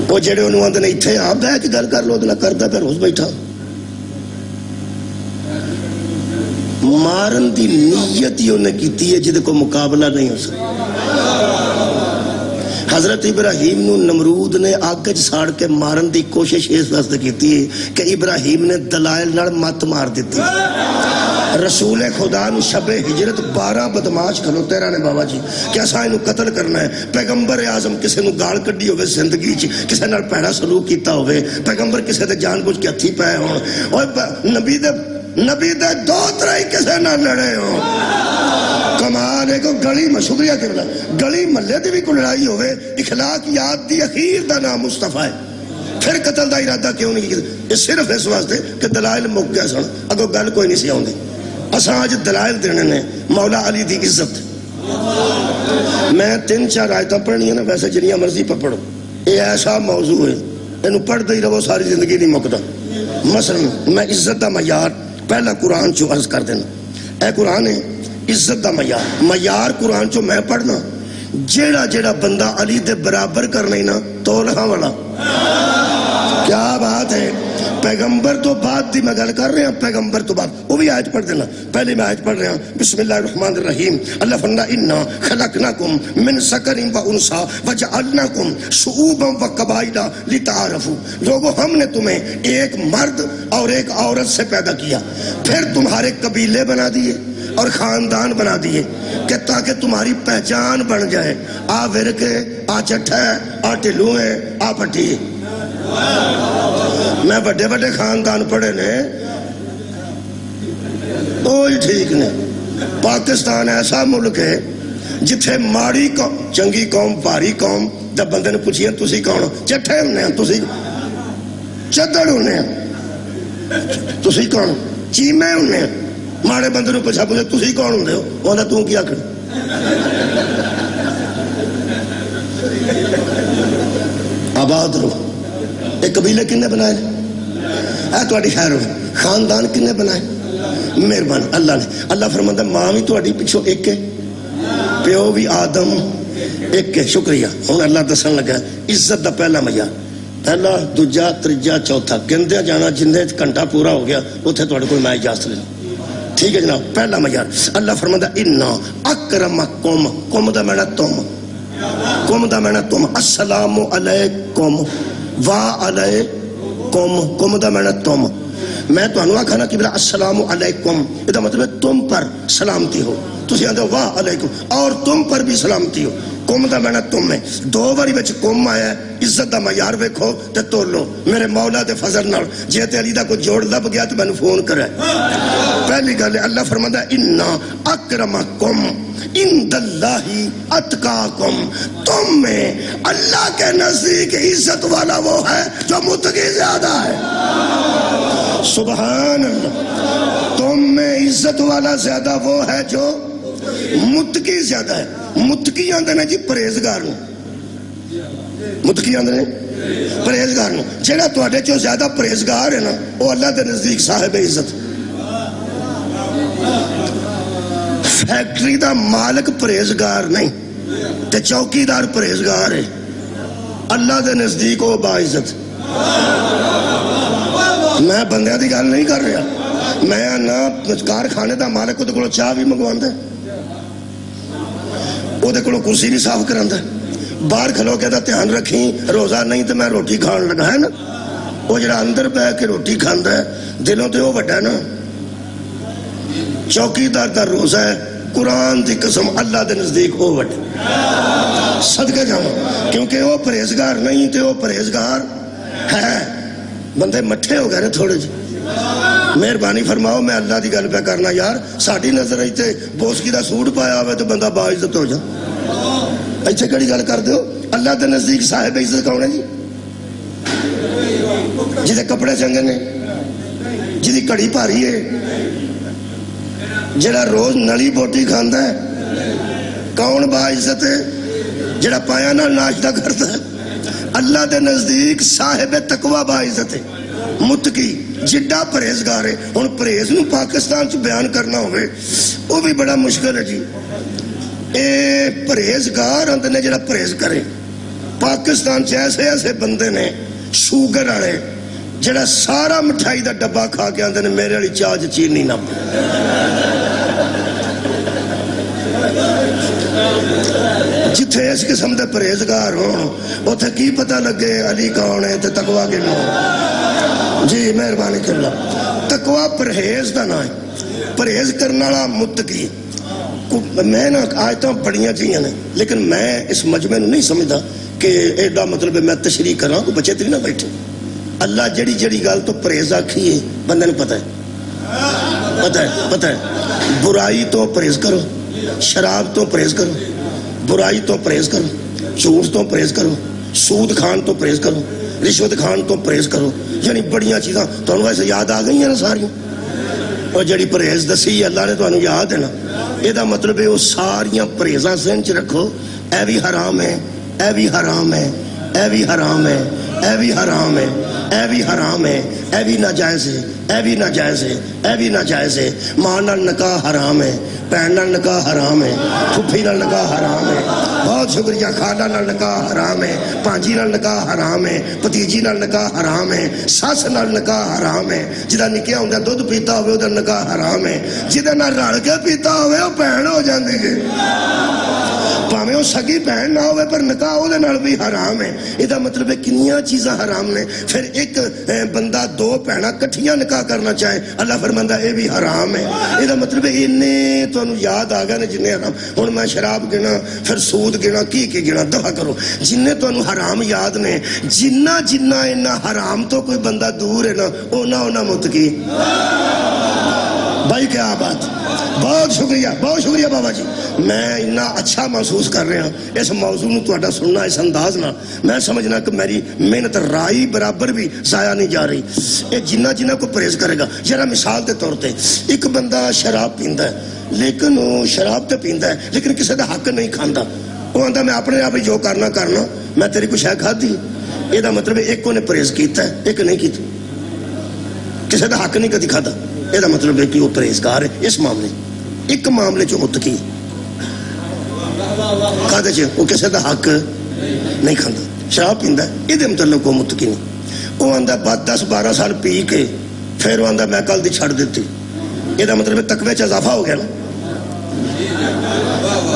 وہ جڑے انہوں آندے نے ایتھے آپ بہ کے گل کر لو ادنا کرتا پھر روز بیٹھا. مارن دی نیت ہی انہیں کیتی ہے جدے کو مقابلہ نہیں ہو سکتا۔ حضرت ابراہیم نو نمرود نے آگ ساڑ کے مارن دی کوشش اس واسطے کیتی ہے کہ ابراہیم نے دلائل نال مت مار دیتی۔ رسول خدا نو شب ہجرت 12 بدماش کھلوتے رہنے بابا جی کہ اساں انہوں قتل کرنا ہے۔ پیغمبر اعظم کسے نو گال کڈی ہوئے زندگی چ، کسے نال پیڑا سلوک کیتا ہوئے، پیغمبر کسے دے جان بوجھ کے ہتھی پائے ہون، اور نبی دے دو ترائی کسے نہ لڑے ہوں۔ کمال ہے کہ گلی میں شکریہ کرنا گلی محلے دی بھی کوئی لڑائی ہوئے، اخلاق یاد دی اخیر دا نام مصطفیٰ ہے، پھر قتل دا ارادہ کیوں نہیں کیتا؟ یہ صرف اس واسطے کہ دلائل مک گیا سن، اگو گل کوئی نہیں سی آؤندی۔ اساں آج دلائل دینے نے مولا علی دی عزت۔ میں 3-4 آیتاں پڑھنی ہیں نا، ویسے جنیاں مرضی پر پڑھو، یہ ایسا موضوع ہے انہوں پڑھتے ہی رہو ساری زندگی نہیں مکتا۔ مثلا میں عزت دا معیار پہلا قرآن چو عرض کر دینا، اے قرآن ہے عزت دا معیار قرآن چو میں پڑھنا، جیڑا بندہ علی دے برابر کرنا ہی نا تو لہاں والا۔ کیا بات ہے، پیغمبر تو بعد دی میں گل کر رہے ہیں، پیغمبر تو بعد وہ بھی آیت پڑھ دینا۔ پہلے میں آیت پڑھ رہا ہوں، بسم اللہ الرحمن الرحیم، اللہ فرماتا انا خلقناکم من ذکر و انثی وجعلناکم شعوبا وقبائل لتعارفوا۔ لوگوں ہم نے تمہیں ایک مرد اور ایک عورت سے پیدا کیا، پھر تمہارے قبیلے بنا دیے اور خاندان بنا دیے کہ تاکہ تمہاری پہچان بن جائے، آ ورکے، آ چٹھا ہے، آ ٹلو ہے، آ پٹی ہے۔ میں بڑے بڑے خاندان پڑھے نے، کوئی ٹھیک نہیں۔ پاکستان ایسا ملک ہے جتھے ماڑی قوم، چنگی قوم، بھاری قوم، جب بندے نے پوچھئے تسی کون؟ چٹھے ہونے ہیں، تسی چدڑ ہونے ہیں، تسی کون؟ چیمے ہونے ہیں۔ ماڑے بندے نے پوچھا تسی کون ہوندے ہو؟ وہ تو کیا کر آباد رہو۔ ایک قبیلے کنے بنائے اے تہاڈی خیر ہو، خاندان کنے بنائے؟ مہربان اللہ نے۔ اللہ فرماتا ماں بھی تہاڈی پچھو ایک ہے، پیو بھی آدم ایک ہے۔ شکریہ۔ ہن اللہ دسن لگا عزت دا پہلا معیار، پہلا، دوجا، تیجا، چوتھا، گندیا جانا جندے گھنٹہ پورا ہو گیا اوتھے تہاڈے کوئی میں اجازت لے۔ ٹھیک ہے جناب، پہلا معیار اللہ فرماتا انا اکرمکم، کم دا معنی تم، کم دا معنی تم، السلام علیکم وعلیکم، کم دا معنی تم۔ میں تو انہوں آکھانا کہ السلام علیکم، یہ دا مطلب ہے تم پر سلامتی ہو، تسی آندھو واہ علیکم، اور تم پر بھی سلامتی ہو۔ کم دا معنی تم ہے، دو باری بچ کم آیا ہے۔ عزت دا معیار ویکھو تے تول لو، میرے مولا دے فضل نال جے تے علی دا کوئی جوڑ لب گیا تو میں نے فون کرے۔ پہلی گل ہے اللہ فرماتا ہے انا اکرمکم عند اللہ اتقاکم، تم میں اللہ کے نزدیک عزت والا وہ ہے جو متقی زیادہ ہے۔ سبحان اللہ، تم میں عزت والا زیادہ وہ ہے جو متقی زیادہ ہے۔ متقی آندے نے جی پرہیزگار نو، متقی آندے نے پرہیزگار نو، جیڑا تواڈے چوں زیادہ پرہیزگار ہے نا وہ اللہ دے نزدیک صاحب عزت۔ فیکٹری دا مالک پرہیزگار نہیں تے چوکیدار پرہیزگار ہے، اللہ دے نزدیک وہ باعزت۔ میں بندیاں دی گل نہیں کر رہا، میں نہ کارخانے دا مالک کو کولوں چاہ بھی منگواندا ہے، وہ کولوں کرسی بھی صاف کراندا ہے، باہر کھلو کے دا دھیان رکھیں روزہ نہیں تو میں روٹی کھان لگا ہے نا، وہ جڑا اندر بیٹھ کے روٹی کھاندا ہے دلوں تے وہ وڈا ہے نا۔ چوکیدار دا روزہ ہے، قرآن دی قسم اللہ دے نزدیک وہ وڈا، صدقہ جاؤں، کیونکہ وہ پرہیزگار نہیں تے وہ پرہیزگار ہے۔ بندے مٹھے ہو گئے نا تھوڑے جی، مہربانی فرماؤ، میں اللہ دی گل پہ کرنا یار، ساڑی نظر ایتے بوسکی دا سوٹ پایا ہوئے تو بندہ باعزت ہو جا، ایچے کڑی گل کر دیو۔ اللہ دے نزدیک صاحب عزت کون ہے جی؟ جیدے کپڑے چنگے نے، جیدی کڑی پاری ہے، جڑا روز نلی بوٹی کھاندا ہے، کون باعزت ہے؟ جڑا پایا نہ ناشتہ کرتا ہے۔ اللہ دے نزدیک صاحب تقوی باعزت ہے، متقی، جڈا پرہیزگار ہے۔ ہن پرہیز نو پاکستان چ بیان کرنا ہوئے وہ بھی بڑا مشکل ہے جی۔ اے پرہیزگار آندے نے جڑا پرہیز کرے، پاکستان چ ایسے ایسے بندے نے شوگر والے جڑا سارا مٹھائی دا ڈبہ کھا کے آندے نے میرے والی چاہ چ چینی نہ پے۔ جتھے اس قسم دے پرہیزگار ہون اوتھے کی پتہ لگے علی کون ہے تے تقوی کہنا جی مہربانی کرنا تقوی پرہیز دا نام ہے پرہیز کرنے والا متقی میں نا آیتاں پڑھیاں چاہیے نے لیکن میں اس مجمع نو نہیں سمجھدا کہ ایڈا مطلب میں تشریح کراں کوئی بچے تری نہ بیٹھے اللہ جڑی جڑی گل تو پرہیز آکھی ہے بندے نو پتہ ہے برائی تو پرہیز کرو شراب تو پرہیز کرو برائی تو پرہیز کرو جھوٹ تو پرہیز کرو سود کھان تو پرہیز کرو رشوت کھان تو پرہیز کرو یعنی بڑیاں چیزاں تمہیں ویسے یاد آ گئی ہیں نا ساری اور جڑی پرہیز دسی اللہ نے تمہیں یاد ہے نا یہ مطلب ہے وہ ساریاں پرہیزاں ذہن چ رکھو اے بھی حرام ہے اے بھی حرام ہے اے بھی حرام ہے اے بھی حرام ہے اے بھی حرام ہے اے بھی ناجائز ہے اے بھی ناجائز ہے اے بھی ناجائز ہے ماں نال نکاح حرام ہے بہن نال نکاح حرام ہے پھپھی نال نکاح حرام ہے بہت شکریہ خالہ نال نکاح حرام ہے پانجی نال نکاح حرام ہے بھتیجی نال نکاح حرام ہے سس نال نکاح حرام ہے جدا نکیا ہوندا دودھ پیتا ہوئے اودہ نکاح حرام ہے جدا نال رل کے پیتا ہوئے وہ بہن ہو جاندی ہے پاویں وہ سگی بہن نہ ہوئے پر نکاح وہ نال بھی حرام ہے یہ مطلب ہے کنیاں چیزاں حرام نے پھر ایک بندہ دو بہناں کٹھیاں نکاح کرنا چاہے اللہ فرماندا اے بھی حرام ہے یہ مطلب ہے انہیں تانوں یاد آ گیا نے جنہیں حرام ہن میں شراب گنا پھر سود گنا کی گنا دفع کرو جنہیں تانوں حرام یاد نے جنہ جنہ انہاں حرام تو کوئی بندہ دور ہے نا اونا متقی بھائی کیا بات بہت شکریہ بابا جی میں اتنا اچھا محسوس کر رہا ہوں اس موضوع نو تہاڈا سننا اس انداز نال میں سمجھنا کہ میری محنت رائی برابر بھی ضائع نہیں جا رہی یہ جنہ کو پرہیز کرے گا ذرا مثال کے طور پہ ایک بندہ شراب پیندا ہے لیکن وہ شراب تو پیندا ہے لیکن کسی کا حق نہیں کھاندا وہ آندا میں اپنے آپ جو کرنا میں تیری کچھ ہے کھادی یہ مطلب ایک نے پرہیز کیتا ہے ایک نہیں کیتا کسی کا حق نہیں کدی کھادا یہ مطلب ہے کہ وہ پرہیزگار ہے اس معاملے ایک معاملے چ متقی کھادے چ وہ کسی کا حق نہیں کھاندا شراب پیندا ہے یہ مطلب وہ متقی نہیں وہ آندا بعد 10-12 سال پی کے پھر وہ آندا میں کل دی چھڑ دیتی یہ مطلب ہے تقوی چ اضافہ ہو گیا نا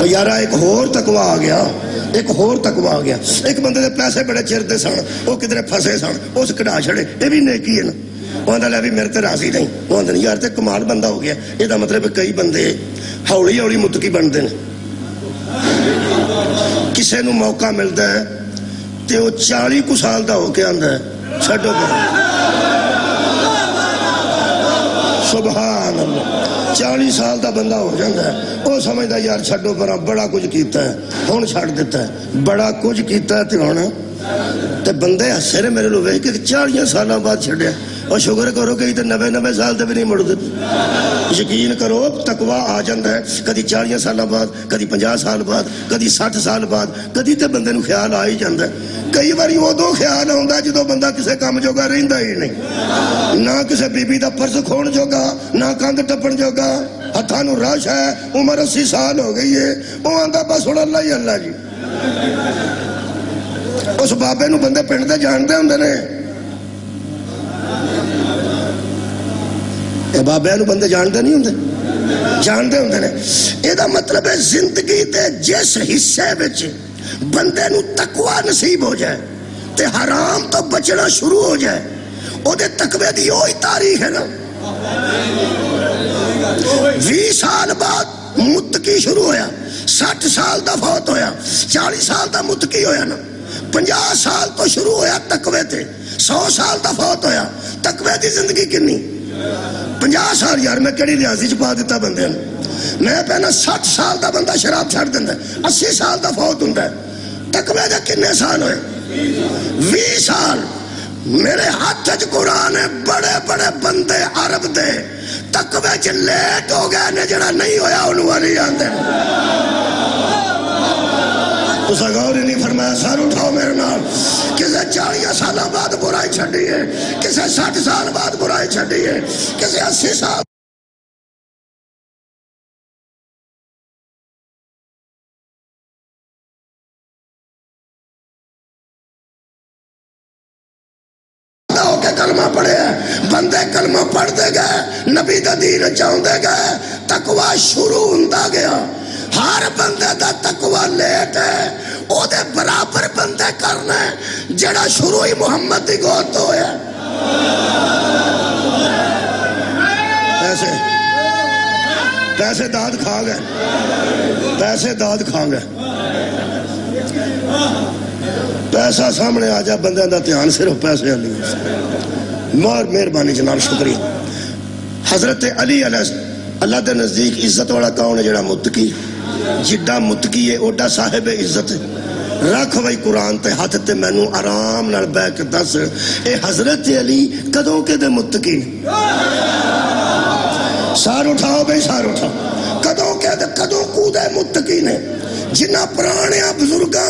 یارا ایک ہور تقوی آ گیا ایک بندے دے پیسے بڑے چرتے سن وہ کدھر پھسے سن اس کڑا چھڑے یہ بھی نیکی ہے نا وہ آندا لے بھی میرے تے راضی نہیں وہ آندا یار تے کمال بندہ ہو گیا یہ مطلب ہے کئی بندے ہولی متقی بنتے ہیں کسے نو موقع ملتا ہے تے وہ 40 سال دا ہو کے آندا ہے چھڈو سبحان اللہ 40 سال دا بندہ ہو جاتا ہے وہ سمجھتا یار چھڈو پرا بڑا کچھ کیتا ہے ہن چھڈ دیتا ہے بڑا کچھ کیتا ہے تے ہن تے بندے ہسے نے میرے لو ویکھ کے 40 سالاں بعد چھڈیا اور شکر کرو کہ 90 سال تے بھی نہیں مڑ دیتے یقین کرو تقوی آ جاتا ہے کدی 40 سال بعد کدی 50 سال بعد کدی 60 سال بعد کدی تے بندے نو خیال آ ہی جاتا ہے کئی باری ادو خیال آتا جدو بندہ کسے کام جوگا رہندا ہی نہیں نہ کسے بی بی دا پرس کھون جوگا نہ کندھ ٹپن جوگا ہتھاں نو رش ہے عمر 80 سال ہو گئی ہے وہ آندا بس ہن اللہ ہی اللہ جی اس بابے نو بندے پنڈ دے جانتے ہوندے نے بابے نو بندے جانتے نہیں ہوندے جانتے ہوندے نے یہ مطلب ہے زندگی دے جس حصے وچ بندے نو تقوی نصیب ہو جائے تے حرام تو بچنا شروع ہو جائے او دے تقوی دی وہی تاریخ ہے نا 20 سال بعد متقی شروع ہویا 60 سال دا فوت ہویا 40 سال دا متقی ہویا نا 50 سال تو شروع ہویا تقوی تے 100 سال دا فوت ہویا تقوی دی زندگی کنی 50 سال یار میں کہڑی ریاضی چ پا دیتا بندے میں پہنا 60 سال دا بندہ شراب چھڑ دیندا 80 سال دا فوت ہوندا ہے تقوی دے کنے سال ہوئے 20 سال میرے ہاتھ چ قرآن ہے بڑے بڑے بندے عرب دے تقوی چ لیٹ ہو گئے نے جڑا نہیں ہویا انہوں والی آندے اس غور ہی نہیں فرمایا سر اٹھاؤ میرے نال کسے 40 سال بعد برائی چھڑی ہے کسے 60 سال بعد برائی چھڑی ہے کسے 80 سال ہو کے کلمہ پڑھے ہیں بندے کلمہ پڑھ دے گئے نبی دا دین چاہوں دے گئے تقوی شروع ہوندا گیا ہر بندے دا تقوی لیٹ ہے او دے برابر بندے کرنا ہے جڑا شروع ہی محمد دی گود تو ہویا پیسے داد کھا گئے پیسے داد کھا گئے پیسہ سامنے آ جا بندے دا دھیان صرف پیسے علی مہربانی جناب شکریہ حضرت علی علیہ اللہ دے نزدیک عزت والا کون ہے جڑا متقی جڈا متقی ہے اوڈا صاحب عزت ہے رکھ وہی قرآن تے ہاتھ تے مینوں آرام نال بیٹھ کے دس اے حضرت علی کدوں کے دے متقی نے سار اٹھاؤ بھئی سار اٹھاؤ کدوں کے دے کدوں کو دے متقی نے جنہ پرانیاں بزرگاں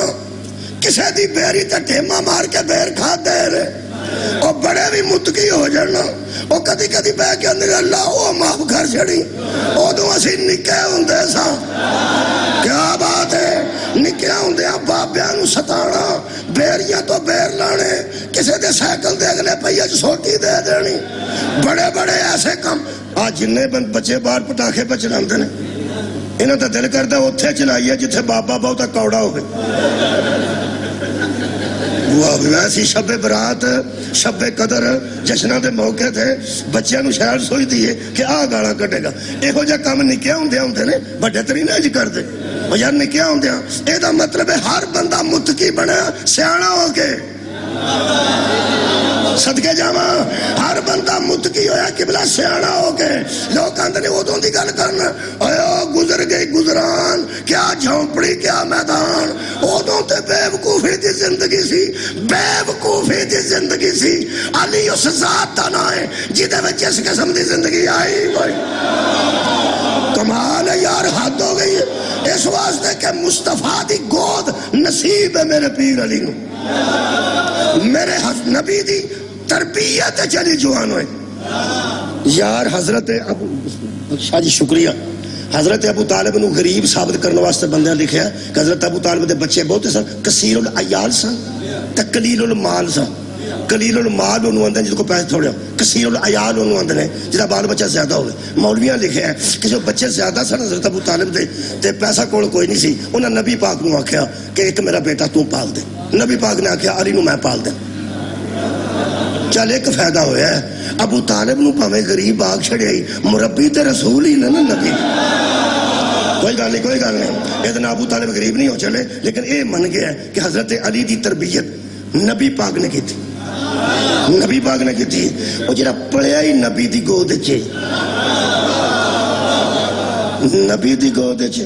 کسے دی بیری تے ٹھیما مار کے بیر کھا دے رہے اور بڑے بھی متقی ہو جانا اور کدی کدی بے کے اندر اللہ او معاف کر چھڑی او دو اسی نکے ہوندے سا کیا بات ہے نکے ہوندے ہیں بابیاں نو ستانا بیریاں تو بیر لانے کسے دے سائیکل دے اگلے پہیے سوٹی دے دینی بڑے بڑے ایسے کم آج جننے بچے باہر پٹاخے پہ چلاندے نے انہاں تا دل کردہ اتھے چلائیے جتھے بابا بہتا کوڑا ہوئے ویسی شب برات شب قدر جشنہ دے موقع تھے بچیاں نو شہر سوئی دیئے کہ گالا کٹے گا ایک ہو جا کام نکیا ہوندے نے بڑے تری نہ جی کر دے اور یار نکیا ہوندے ہیں اے دا مطلب ہے ہر بندہ متقی بنا سیانا ہو کے صدقے جاواں ہر بندہ متقی ہویا قبلہ سیانا ہو کے لوگ اندر نے ادوں دی گل کرنا اوہ گزر گئی گزران کیا جھونپڑی کیا میدان ادوں تے بے وقوفی دی زندگی سی بے وقوفی دی زندگی سی علی اس ذات دا نام ہے جدے وچ اس قسم دی زندگی آئی بھائی کمال ہے یار حد ہو گئی ہے اس واسطے کہ مصطفیٰ دی گود نصیب ہے میرے پیر علی نو میرے نبی دی تربیت چلی جوان ہوئے یار حضرت ابو شاہ جی شکریہ حضرت ابو طالب نو غریب ثابت کرنے واسطے بندے لکھیا کہ حضرت ابو طالب دے بچے بہت سن کثیر العیال سن تقلیل المال سن قلیل المال انہوں اندر جن کو پیسے تھوڑے ہو کثیر العیال انہوں اندر ہے جنہا بال بچہ زیادہ ہوئے مولویاں لکھے ہیں کہ جو بچے زیادہ سن حضرت ابو طالب دے تے پیسہ کوئی نہیں سی انہوں نبی پاک نو آکھیا کہ ایک میرا بیٹا تو پال دے نبی پاک نے آکھیا علی نو میں پال دے چل ایک فائدہ ہویا ہے ابو طالب نو پاویں غریب آگ چھڑے آئی مربی تے رسول ہی نا نبی کوئی گل نہیں اتنا ابو طالب غریب نہیں ہو چلے لیکن اے من گیا ہے کہ حضرت علی دی تربیت نبی پاک نے کی تھی نبی پاک نے کی تھی وہ جڑا پڑھیا ہی نبی دی گود چے نبی دی گود چے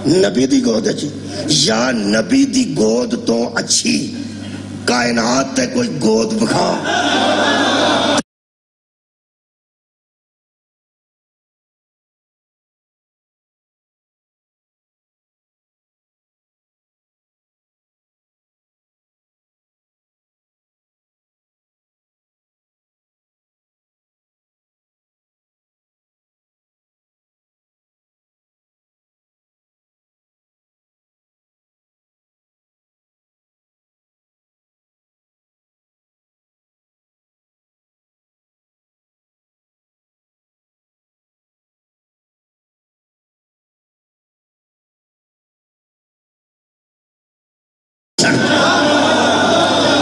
نبی دی گود چے یا نبی دی گود تو اچھی کائنات تے کوئی گود بکھا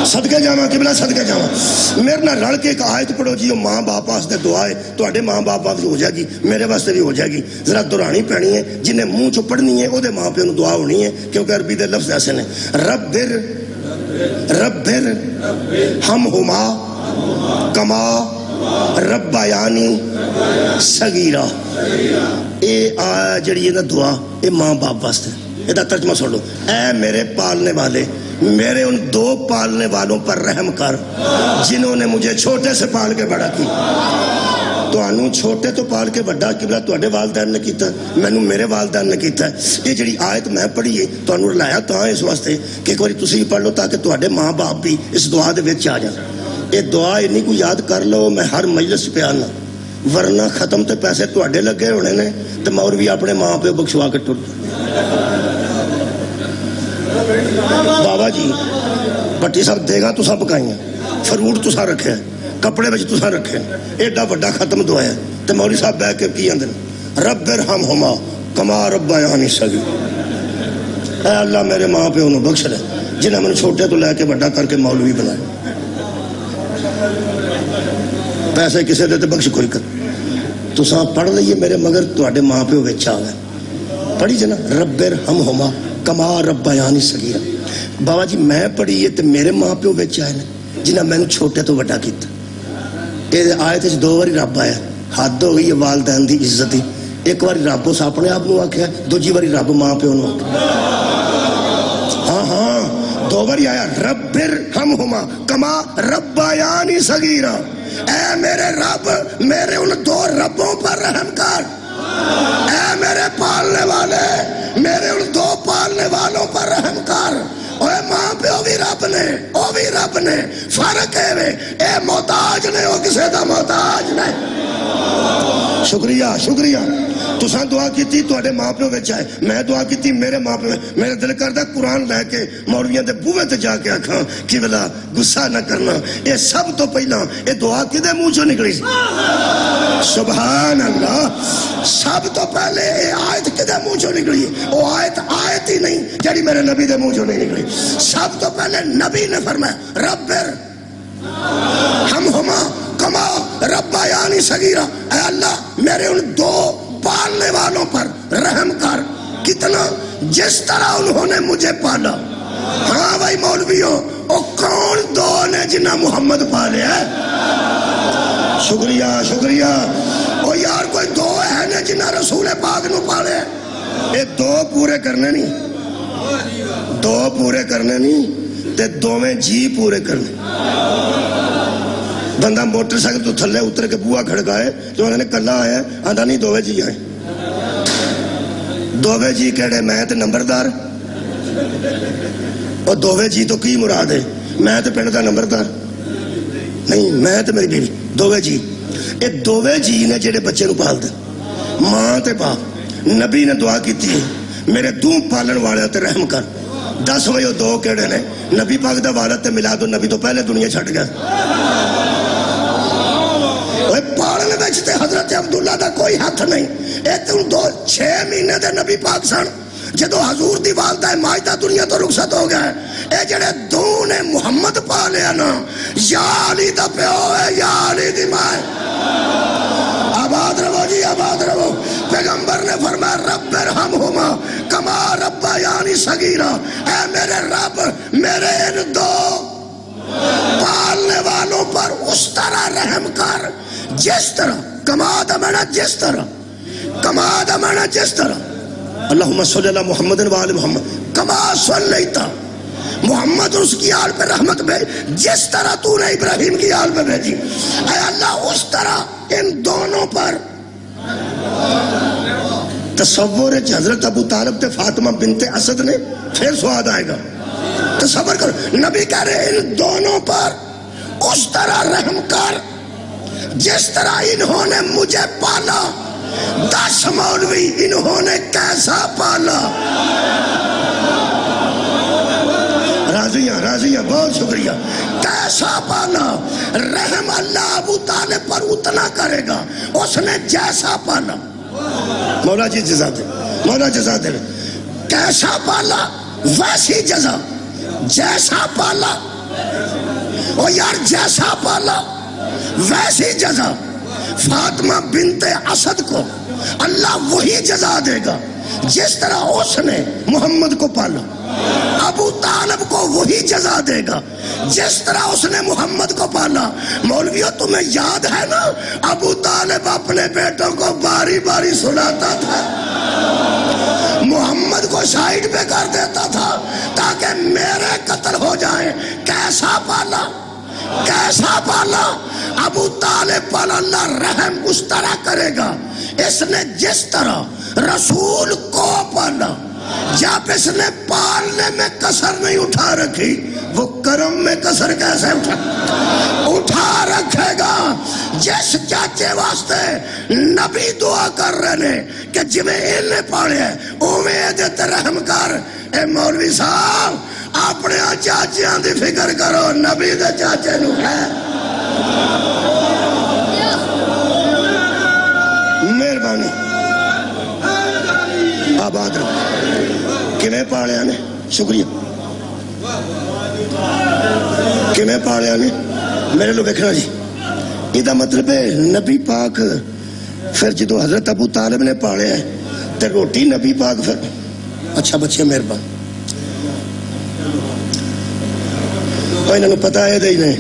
صدقے جاواں قبلہ صدقے جاواں میرے نہ رل کے ایک آیت پڑھو جی ماں باپ واسطے دعا ہے تواڈے ماں باپ واسطے ہو جائے گی میرے واسطے بھی ہو جائے گی ذرا دہرانی پینی ہے جنہیں منہ چ پڑھنی ہے او دے ماں پیو نو دعا ہونی ہے کیونکہ عربی دے لفظ ایسے نے ربر ہمہما کما ربیانی صغیرہ اے جڑی ہے نا دعا اے ماں باپ واسطے یہ ترجمہ سن لو اے میرے پالنے والے میرے ان دو پالنے والوں پر رحم کر جنہوں نے مجھے چھوٹے سے پال کے بڑا کی تو انہوں چھوٹے تو پال کے بڑا قبلہ تو اڈے والدین نے کیتا میں نے میرے والدین نے کیتا ہے یہ جڑی آیت میں پڑھی ہے تو انہوں لایا تو ہاں اس واسطے کہ ایک باری تسی پڑھ لو تاکہ تو اڈے ماں باپ بھی اس دعا دے وچ آ جائیں یہ دعا انہیں کو یاد کر لو میں ہر مجلس پہ آنا ورنہ ختم تے پیسے تو اڈے لگے ہونے نے تو مور بھی اپنے ماں پہ بخشوا کے ٹر بابا جی بٹی صاحب دے گا تو سب پکائیاں فروٹ تو سا رکھے کپڑے بچ تو سا رکھے ایڈا بڑا ختم دعا ہے تو مولوی صاحب بیٹھ کے کی اندر رب ارحمہما کما ربیانی صغیرا۔ اے اللہ میرے ماں پیو نو بخش لے جنہیں میں چھوٹے تو لے کے بڑا کر کے مولوی بنائے، پیسے کسے دیتے بخش کوئی کر۔ تو ساں پڑھ لئیے میرے مگر تواڈے ماں پیو وچ آ گئے، پڑھی جنا رب ارحمہما کما ربیانی صغیرا۔ بابا جی میں پڑھی ہے تو میرے ماں پیو وچ آئے نے جنہیں میں چھوٹے تو بڑا کیتا۔ یہ آیت وچ 2 باری رب آیا، حد ہو گئی ہے والدین دی عزت ہی۔ ایک باری رب اس اپنے آپ نو آکھیا، دوجی باری رب ماں پیو نو آکھیا۔ ہاں ہاں 2 باری آیا رب ارحمہما کما ربیانی صغیرا۔ اے میرے رب میرے ان 2 ربوں پر رحم کر، اے میرے پالنے والے میرے ان 2 پالنے والوں پر رحم کر۔ اے ماں پیو بھی رب نے او بھی رب نے، فرق ہے وے اے محتاج نے او کسے دا محتاج نہیں۔ شکریہ شکریہ۔ تساں دعا کیتی تواڈے ماں پیو وچ آئے، میں دعا کیتی میرے ماں پیو۔ میرا دل کردا قرآن لے کے مولویاں دے بوہے تے جا کے آکھاں کہ بلا غصہ نہ کرنا، اے سب تو پہلا اے دعا کدے منہ چوں نکلی سی؟ سبحان اللہ۔ سب تو پہلے اے آیت کدے منہ چوں نکلی؟ او آیت ہی نہیں جڑی میرے نبی دے منہ چوں نہیں نکلی۔ سب تو پہلے نبی نے فرمایا رب ارحمہما کما ربیانی صغیرا۔ اے اللہ میرے ان 2 پالنے والوں پر رحم کر۔ کتنا؟ جس طرح انہوں نے مجھے پالا۔ ہاں بھائی مولویوں او کون 2 نے جنہ محمد پالے ہے؟ شکریہ شکریہ۔ او یار کوئی 2 ہے نے جنہ رسول پاک نو پالے؟ اے 2 پورے کرنے نہیں، 2 پورے کرنے نہیں تے 2 جی پورے کرنے۔ بندہ موٹر سائیکل تو تھلے اتر کے بوا کھڑکائے جو انہوں نے کلا آیا آندھا نہیں 2 جی آئے۔ 2 جی کہڑے میں تے نمبردار، اور 2 جی تو کی مراد ہے؟ میں تے پنڈ دا نمبردار نہیں، میں تے میری بیوی 2 جی۔ یہ 2 جی نے جڑے بچے نو پال دے، ماں تے باپ۔ نبی نے دعا کی تھی میرے 2 پالن والے تے رحم کر۔ 10 وجہ 2 کہڑے نے؟ نبی پاک دا والد تے میلاد النبی تو پہلے دنیا چھٹ گیا۔ پالن وچ تے حضرت عبداللہ دا کوئی ہاتھ نہیں۔ اے 6 مہینے دے نبی پاک سن جدو حضور دی والدہ ماجدہ دنیا تو رخصت ہو گیا ہے۔ اے جڑے 2 نے محمد پا لیا نا، یا علی دا پیو ہے یا علی دی ماں ہے۔ آباد رہو جی آباد رہو۔ پیغمبر نے فرمایا رب ارحمہما کما ربیانی صغیرا۔ اے میرے رب میرے ان 2 پالنے والوں پر اس طرح رحم کر جس طرح، کما دمنا جس طرح، کما دمنا جس طرح۔ اللہم صلی اللہ محمد وآل محمد کما صلیتا محمد اس کی آل پہ رحمت بھیج جس طرح تو نے ابراہیم کی آل پہ بھیجی۔ اے اللہ اس طرح ان دونوں پر۔ تصور ہے حضرت ابو طالب تے فاطمہ بنت اسد نے، پھر سواد آئے گا تصور کرو، نبی کہہ رہے ان دونوں پر اس طرح رحم کر جس طرح انہوں نے مجھے پالا۔ 10 مولوی انہوں نے کیسا پالا؟ راضیاں بہت شکریہ۔ کیسا پالا؟ رحم اللہ ابو طالب پر اتنا کرے گا اس نے جیسا پالا۔ مولا جی جزا دے، مولا جزا دے۔ کیسا پالا ویسی جزا، جیسا پالا او یار جیسا پالا ویسی جزا۔ فاطمہ بنت اسد کو اللہ وہی جزا دے گا جس طرح اس نے محمد کو پالا۔ ابو طالب کو وہی جزا دے گا جس طرح اس نے محمد کو پالا۔ مولویوں تمہیں یاد ہے نا ابو طالب اپنے بیٹوں کو باری باری سناتا تھا، محمد کو سائیڈ پہ کر دیتا تھا تاکہ میرے قتل ہو جائیں۔ کیسا پالا؟ کیسا پالا؟ ابو طالب پر اللہ رحم اس طرح کرے گا اس نے جس طرح رسول کو پالا۔ جب اس نے پالنے میں کسر نہیں اٹھا رکھی، وہ کرم میں کسر کیسے اٹھا رکھے گا؟ جس چاچے واسطے نبی دعا کر رہے ہیں کہ جویں انہیں پاڑے ہیں امید رحم کر۔ اے مولوی صاحب اپنے چاچیاں دی فکر کرو، نبی دے چاچے نو ہے۔ مہربانی کیویں پالیا نے؟ شکریہ. کیویں پالیا نے؟ میرے لو ویکھنا جی. یہ مطلب ہے نبی پاک پھر جدو حضرت ابو طالب نے پالیا ہے تے روٹی نبی پاک پھر. اچھا بچے مہربان. انہوں پتا ہے دے نہیں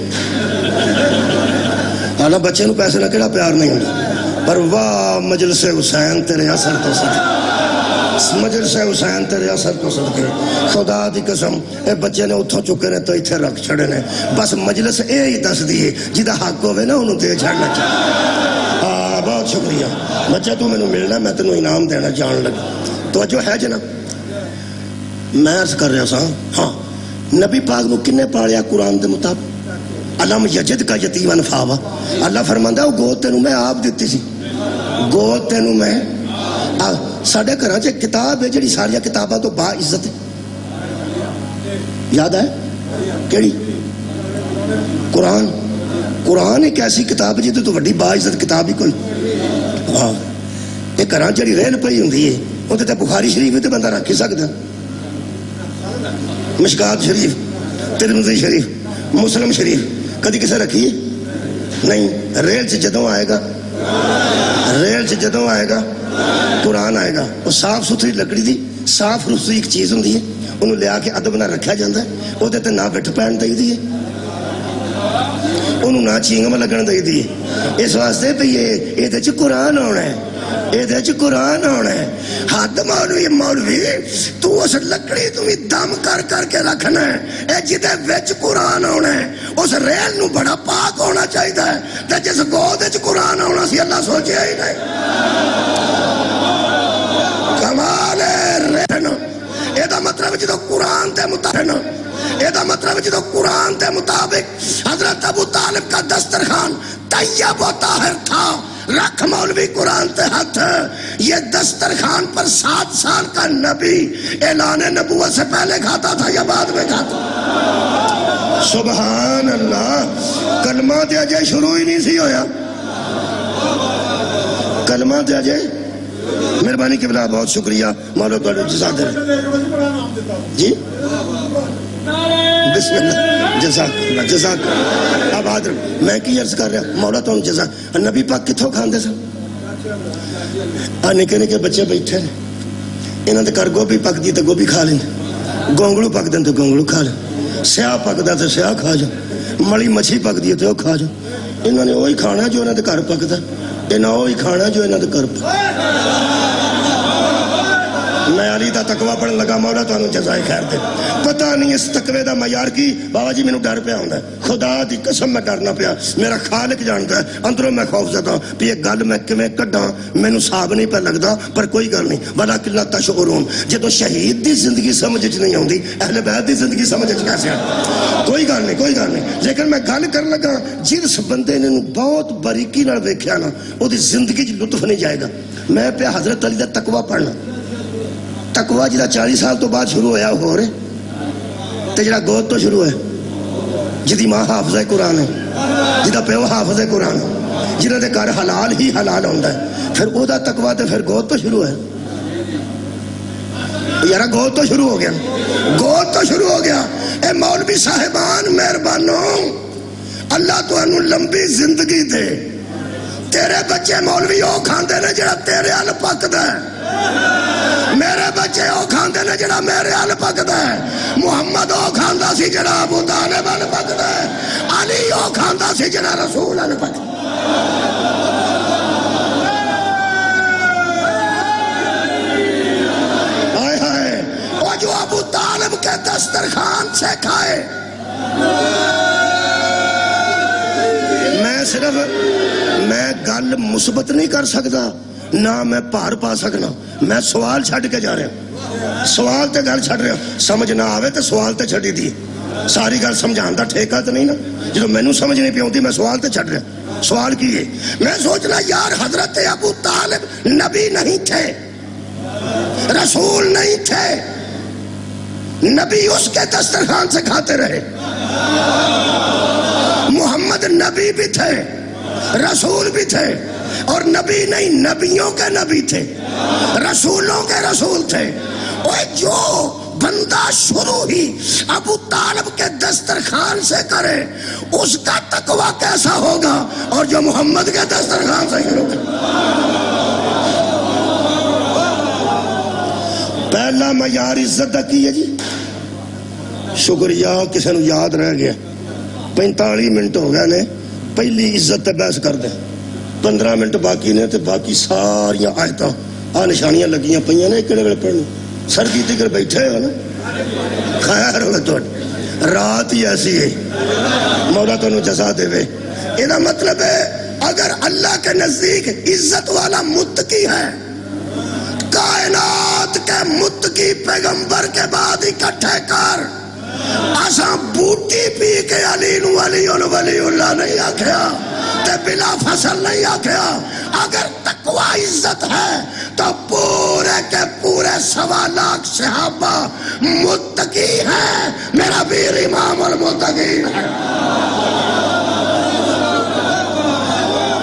حالا بچے نو پیسے نہ کہڑا پیار نہیں ہوتا پر واہ مجلس حسین تیرے اثر تو صدقے مجلس حسین تیرے اثر تو صدقے خدا دی قسم اے بچے نے اتھوں چکے نے تو اتھے رکھ چھڑے نے بس مجلس اے ہی دس دیئے جدہ حق ہوئے نا انہوں دے چھڑنا چاہیے. بہت شکریہ بچہ تو میں نے ملنا میں تنہوں انعام دینا جان لگا. تو جو ہے جنا میں عرض کر رہا سا ہاں نبی پاک نو کنے پالیا قرآن دے مطابق علم یجد کا یتیمن فاوا. اللہ فرماندا ہے گود تینوں میں آپ دیتی سی گود تینوں میں. ساڑھے گھراں چ کتاب ہے جڑی ساری کتاباں تو با عزت ہے. یاد ہے کیڑی؟ قرآن. قرآن ایک ایسی کتاب ہے جی تو وڈی با عزت کتاب ہی کوئی. ہاں یہ گھراں جڑی ریل پئی ہوندی ہے اوتے تے بخاری شریف تے بندہ رکھ ہی سکدا. مشکات شریف ترمذی شریف مسلم شریف کدی کسے رکھی نہیں. ریل سے جدوں آئے گا ریل سے جدوں آئے گا قرآن آئے گا. وہ صاف ستھری لکڑی دی صاف رسوئی ایک چیز ہوندی ہے انہوں لیا کے ادب نہ رکھا جاتا ہے وہ تے نہ بٹھ پین دئی دی ہے انہوں نہ چینگم لگن دئی دی ہے. اس واسطے پہ یہ قرآن ہونا ہے یہ قرآن ہونا ہے. حد مولوی تو اس لکڑی تمہیں دم کر کر کے رکھنا ہے اے جدے وچ قرآن ہونا ہے. اس ریل نو بڑا پاک ہونا چاہیے ہے تے جس گود وچ قرآن ہونا سی اللہ سوچیا ہی نہیں. کمال رہن یہ مطلب جدو قرآن تے مطابق یہ مطلب جدو قرآن تے مطابق حضرت ابو طالب کا دسترخوان طیب و طاہر تھا. رکھ مولوی قرآن تے ہاتھ. یہ دسترخوان پر 7 سال کا نبی اعلان نبوت سے پہلے کھاتا تھا یا بعد میں کھاتا؟ سبحان اللہ. کلمہ تے اجے شروع ہی نہیں سی ہویا. کلمہ تے اجے مہربانی قبلہ بہت شکریہ مولا تعالی جزاک جی بسم اللہ جزاک جزاک. اب آدر میں کی عرض کر رہا مولا تو جزاک. نبی پاک کتھوں کھاندے سن؟ نکے نکے بچے بیٹھے انہوں نے کر گوبھی پک دی تو گوبھی کھا لیں گونگلو پک دیں تو گونگلو کھا لیں سیاہ پک دا تو سیاہ کھا جا مڑی مچھی پک دی تو وہ کھا جا. انہوں نے وہی کھانا جو انہوں نے گھر پکتا انہوں وہی کھانا جو انہوں نے گھر پکتا. میں علی دا تقوی پڑھن لگا مولا تو انہوں جزائے خیر دے. پتہ نہیں اس تقوی دا معیار کی بابا جی میں ڈر پیا ہوں خدا دی قسم میں ڈرنا پیا. میرا خالق جانتا ہے اندروں میں خوف زدہ پہ یہ گل میں کمیں کڈاں میں صاحب نہیں پہ لگتا پر کوئی گل نہیں. بلا کلا تشعرون جدو شہید دی زندگی سمجھ نہیں ہوندی اہل بیت دی زندگی سمجھ کیسے آتی؟ کوئی گل نہیں کوئی گل نہیں. لیکن میں گل کر لگا جس بندے نے بہت باریکی نال ویکھیا نا وہ دی زندگی چ لطف نہیں جائے گا. میں پہ حضرت علی دا تقوی پڑھنا تقوی جدہ 40 سال تو بعد شروع ہویا ہو رہے تے جڑا گود تو شروع ہے جدی ماں حافظہ قرآن ہے جدہ پیو حافظہ قرآن ہے جنہ دے کار حلال ہی حلال ہوندہ ہے پھر او دا تقوی تے پھر گود تو شروع ہے. یارا گود تو شروع ہو گیا گود تو شروع ہو گیا. اے مولوی صاحبان مہربانوں اللہ تو انہوں لمبی زندگی دے. تیرے بچے مولوی او کھاندے نے جڑا تیرے حال پکدا ہے. میرے بچے او کھاندے نے جڑا میرے حال پکدا ہے. محمد او کھاندا سی جڑا ابو طالب حال پکدا ہے. علی او کھاندا سی جڑا رسول حال پکدا ہے. آئے ہائے وہ جو ابو طالب کے دسترخوان سے کھائے. میں صرف میں گل مثبت نہیں کر سکتا نہ میں پار پا سکنا. میں سوال چھڑ کے جا رہا ہوں سوال تے گل چھڑ رہا ہوں. سمجھ نہ آوے تے سوال تے چھڑی دی ساری گل سمجھان دا ٹھیکہ تے نہیں نا. جدو میں نو سمجھ نہیں پیونتی میں سوال تے چھڑ رہا ہوں. سوال کی ہے میں سوچنا یار حضرت ابو طالب نبی نہیں تھے رسول نہیں تھے. نبی اس کے دسترخوان سے کھاتے رہے. محمد نبی بھی تھے رسول بھی تھے اور نبی نہیں نبیوں کے نبی تھے رسولوں کے رسول تھے. اوے جو بندہ شروع ہی ابو طالب کے دسترخوان سے کرے اس کا تقوی کیسا ہوگا، اور جو محمد کے دسترخوان سے شروع کرے۔ پہلا معیار عزت دا کی ہے جی، شکریہ کسی نو یاد رہ گیا، 45 منٹ ہو گئے نے، پہلی عزت تے بحث کر دیں، 15 منٹ باقی نے، تے باقی ساری آیتاں آ نشانیاں لگیاں پئیاں نے، کہڑے ویلے پڑھنی، سردی تکر بیٹھے ہو نا، خیر ہوگا تو رات ہی ایسی ہے، مولا تو جزا دے وے۔ یہ مطلب ہے اگر اللہ کے نزدیک عزت والا متقی ہے، کائنات کے متقی پیغمبر کے بعد اکٹھے کر، آساں بوٹی پی کے علی نو ولی اللہ نہیں آکھیا تے بلا فصل نہیں آکھیا۔ اگر تقوی عزت ہے تو پورے کے پورے 1.25 لاکھ صحابہ متقی ہیں، میرا پیر امام المتقین ہے۔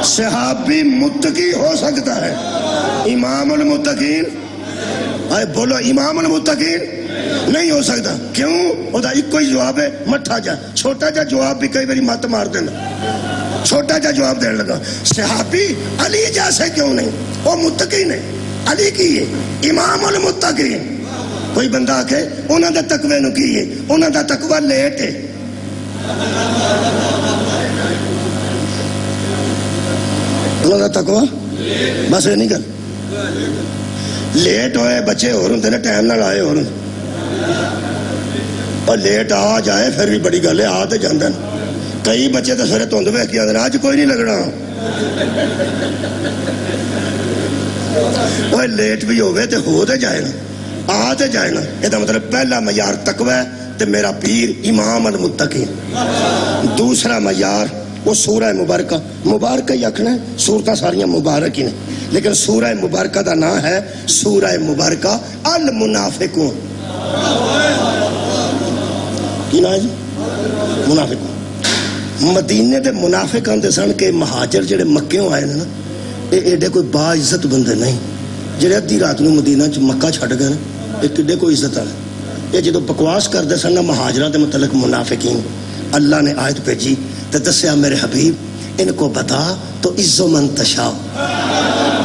صحابی متقی ہو سکتا ہے، امام المتقین، آئے بولو امام المتقین نہیں ہو سکتا۔ کیوں؟ وہ دا ایک کوئی جواب ہے، مٹھا جا چھوٹا جا جواب بھی کئی باری مت مار دینا، چھوٹا جا جواب دینے لگا۔ صحابی علی جیسے کیوں نہیں؟ وہ متقی نہیں، علی کی ہے امام المتقین۔ کوئی بندہ آکھے انہاں دا تقوی نو کی ہے، انہاں دا تقوی لیٹ ہے، انہاں دا تقوی بس یہ نہیں گل، لیٹ ہوئے بچے ہو رہے ہیں، ٹائم نہ لائے ہو رہے ہیں، اور لیٹ آ جائے پھر بھی بڑی گل ہے، آ تو جاندن۔ کئی بچے تو سویرے دھند ویکھ کے آندے آج کوئی نہیں لگنا، وہ لیٹ بھی ہوئے تو ہو تے جائے نا، آ تے جائے نا۔ یہ مطلب پہلا معیار تقوی ہے تے میرا پیر امام المتقین۔ دوسرا معیار وہ سورہ مبارکہ، مبارکہ ہی آکھنا ہے، سورتاں ساریاں مبارک ہی نے، لیکن سورہ مبارکہ دا نام ہے سورہ مبارکہ المنافقون۔ کی نام ہے جی؟ منافقون۔ مدینے دے منافق آندے سن کہ مہاجر جڑے مکیوں آئے نا، یہ ایڈے کوئی با عزت بندے نہیں، جڑے ادھی رات نو مدینہ چ مکہ چھڈ گئے نا، یہ کڈے کوئی عزت والے۔ یہ جدو بکواس کرتے سن نا مہاجرہ دے متعلق منافقین، اللہ نے آیت بھیجی تے دسیا میرے حبیب ان کو بتا تو عز من تشاء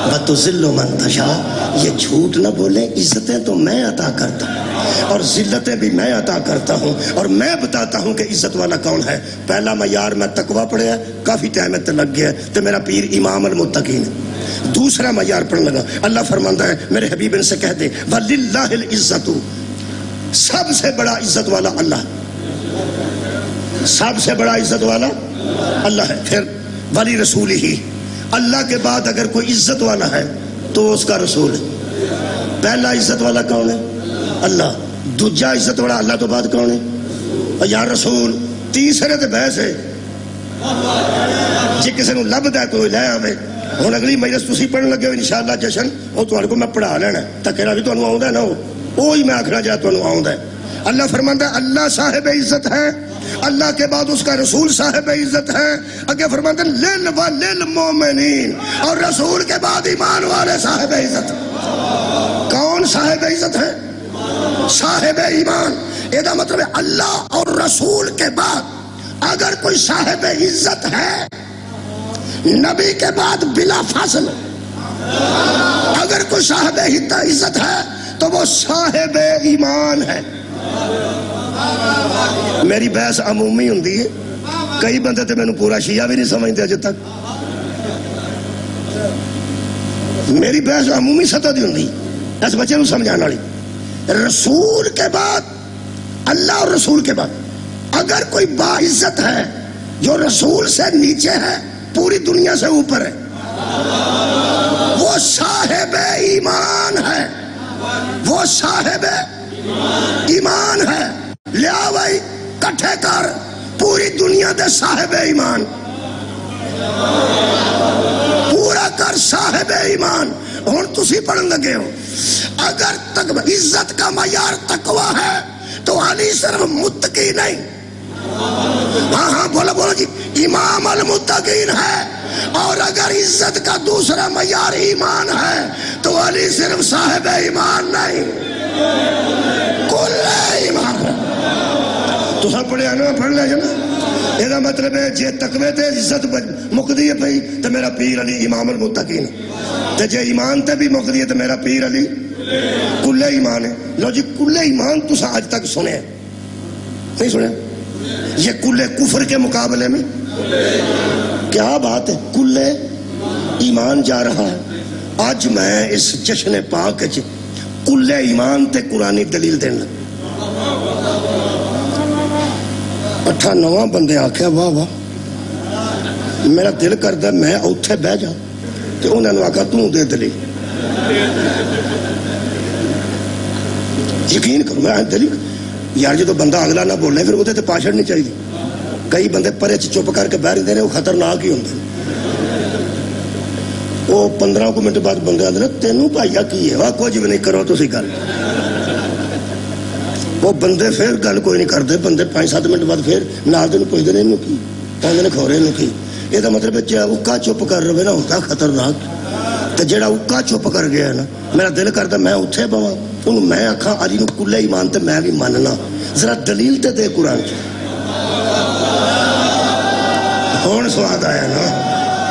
وتذل من تشاء، یہ جھوٹ نہ بولیں، عزتیں تو میں عطا کرتا ہوں اور ذلتیں بھی میں عطا کرتا ہوں، اور میں بتاتا ہوں کہ عزت والا کون ہے۔ پہلا معیار میں تقوی پڑھیا، کافی ٹائم تے لگ گیا تو میرا پیر امام المتقین۔ دوسرا معیار پڑھنے لگا، اللہ فرماتا ہے میرے حبیب ان سے کہہ دے وَلِلَّهِ الْعِزَّةُ، سب سے بڑا عزت والا اللہ، سب سے بڑا عزت والا اللہ ہے۔ پھر ولی رسول ہی، اللہ کے بعد اگر کوئی عزت والا ہے تو اس کا رسول ہے۔ پہلا عزت والا کون ہے؟ اللہ۔ دوجا عزت والا اللہ تو بعد کون ہے؟ یا رسول۔ تیسرے تے بحث ہے، جی کسی نو لبدا ہے تو لے آوے۔ ہن اگلی مجلس تسی پڑھن لگے ہو انشاءاللہ جشن، وہ تہاڈے کو میں پڑھا لینا، تکرا بھی تانوں آوندا ہے نا، وہی میں آکھنا جا تانوں آوندا ہے۔ اللہ فرماندا ہے اللہ صاحب عزت ہے، اللہ کے بعد اس کا رسول صاحب عزت ہے، آگے فرماتے ہیں للمؤمنین، اور رسول کے بعد ایمان والے صاحب عزت۔ کون صاحب عزت ہے؟ صاحب ایمان۔ یہ مطلب ہے اللہ اور رسول کے بعد اگر کوئی صاحب عزت ہے، نبی کے بعد بلا فاصل اگر کوئی صاحب عزت ہے تو وہ صاحب ایمان ہے۔ میری بحث عمومی ہوندی ہے، کئی بندے تے مینوں پورا شیعہ بھی نہیں سمجھتے اج تک، میری بحث عمومی سطح دی ہوندی، اس بچے نوں سمجھان والی۔ رسول کے بعد، اللہ اور رسول کے بعد اگر کوئی باعزت ہے جو رسول سے نیچے ہے، پوری دنیا سے اوپر ہے، وہ صاحب ایمان ہے، وہ صاحب ایمان ہے۔ لیا بھائی کٹھے کر پوری دنیا دے صاحب ایمان، پورا کر صاحب ایمان۔ ہن تسی پڑھن لگے ہو، اگر تقوی عزت کا معیار تقوی ہے تو علی صرف متقی نہیں، ہاں ہاں بولو بولو جی، امام المتقین ہے۔ اور اگر عزت کا دوسرا معیار ایمان ہے تو علی صرف صاحب ایمان نہیں، کلے ایمان تو سب پڑھے آنا پڑھ لے جانا یہ مطلب ہے جے تقوی تے عزت مقدی ہے پئی تو میرا پیر علی امام المتقین تے جے ایمان تے بھی مقدی ہے تو میرا پیر علی کلے ایمان ہے. لو جی کلے ایمان تو سا آج تک سنے نہیں سنے یہ کلے کفر کے مقابلے میں کیا بات ہے. کلے ایمان جا رہا ہے. آج میں اس جشن پاک کلے ایمان تے قرآنی دلیل دینا 8-9 بندے آکھیا واہ واہ میرا دل کردہ میں اتھے بہ جا تو انہوں نے آکھا توں دے دلیل یقین کرو میں دلیل یار جو تو بندہ اگلا نہ بولنے پھر وہ تے پاشڑ نہیں چاہیے. کئی بندے پرے چپ کر کے بہر دینے وہ خطرناک ہی ہوندے وہ 15 منٹ بعد بندے آدھے تینوں بھائیا کی ہے واہ کچھ بھی نہیں کرو تو سی گل وہ بندے پھر گل کوئی نہیں کرتے بندے 5-7 منٹ بعد پھر نال دن پوچھتے ہیں انہوں کی کہتے کھورے انہوں کی یہ مطلب ہے اکا چپ کر رہے نا ہوتا خطرناک تو جڑا اکا چپ کر گیا ہے نا میرا دل کرتا میں اتھے بواں انہوں میں آکھاں علی نو کلے ایمان تے میں بھی ماننا ذرا دلیل تے دے قرآن ہون سواد آیا نا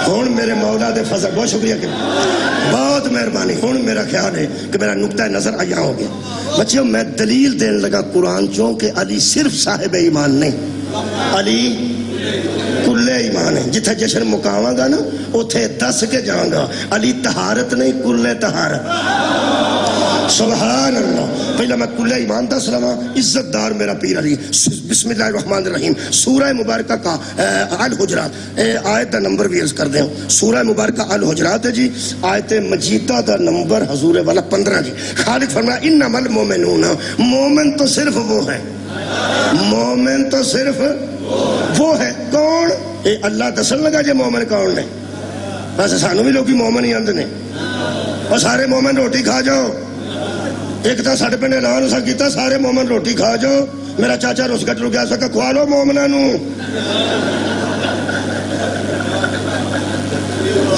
ہون میرے مولا دے فضل بہت شکریہ کہ بہت مہربانی ہون میرا خیال ہے کہ میرا نقطہ نظر آیا ہو گیا. بچیوں میں دلیل دین لگا قرآن چوں کہ علی صرف صاحب ایمان نہیں علی کلے ایمان ہے. جتھے جشن مقاواں گا نا اتھے دس کے جاؤں گا علی طہارت نہیں کلے طہارت سبحان اللہ. پہلا میں کلے ایمان دس رہا عزت دار میرا پیر علی. بسم اللہ الرحمن الرحیم سورہ مبارکہ کا الحجرات آیت دا نمبر بھی عرض کر دیں سورہ مبارکہ الحجرات ہے جی آیت مجیدہ دا نمبر حضور والا 15 جی. خالق فرمایا انما المومنون مومن تو صرف وہ ہے مومن تو صرف وہ ہے کون اے اللہ دسن لگا جے مومن کون نے بس سانو بھی لوگی مومن ہی آندے نے اور سارے مومن روٹی کھا جاؤ ایک تا ساڑھے پہ اعلان اسا کیتا سارے مومن روٹی کھا جاؤ میرا چاچا روس گٹ گیا سکا کھوا لو مومنہ نو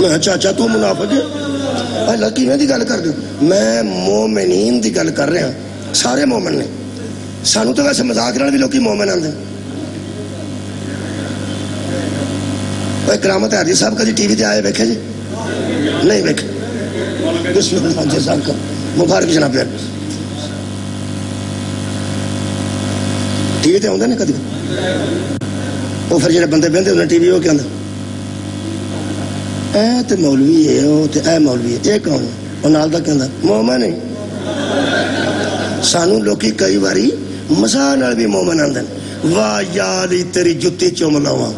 میں چاچا تو منافق ہے اللہ کی میں دی گل کر دوں میں مومنین دی گل کر رہا سارے مومن نے سانو تو ویسے مذاق رہنے بھی لوگ کی مومن آندے کرامت حاجی صاحب کا جی ٹی وی تے آئے بیکھے جی نہیں بیکھے بسم اللہ حاجی صاحب کا مبارک جناب یار ٹی وی تے ہوندے نہیں کدی وہ پھر جڑے بندے بہندے انہیں ٹی وی ہو کے آندے اے تے مولوی ہے وہ تے اے مولوی ہے اے کون ہے وہ نال دا کہندا مومن ہے سانو لوکی کئی باری مزاح نال بھی مومن آندے واہ یاری تیری جتی چوم لاواں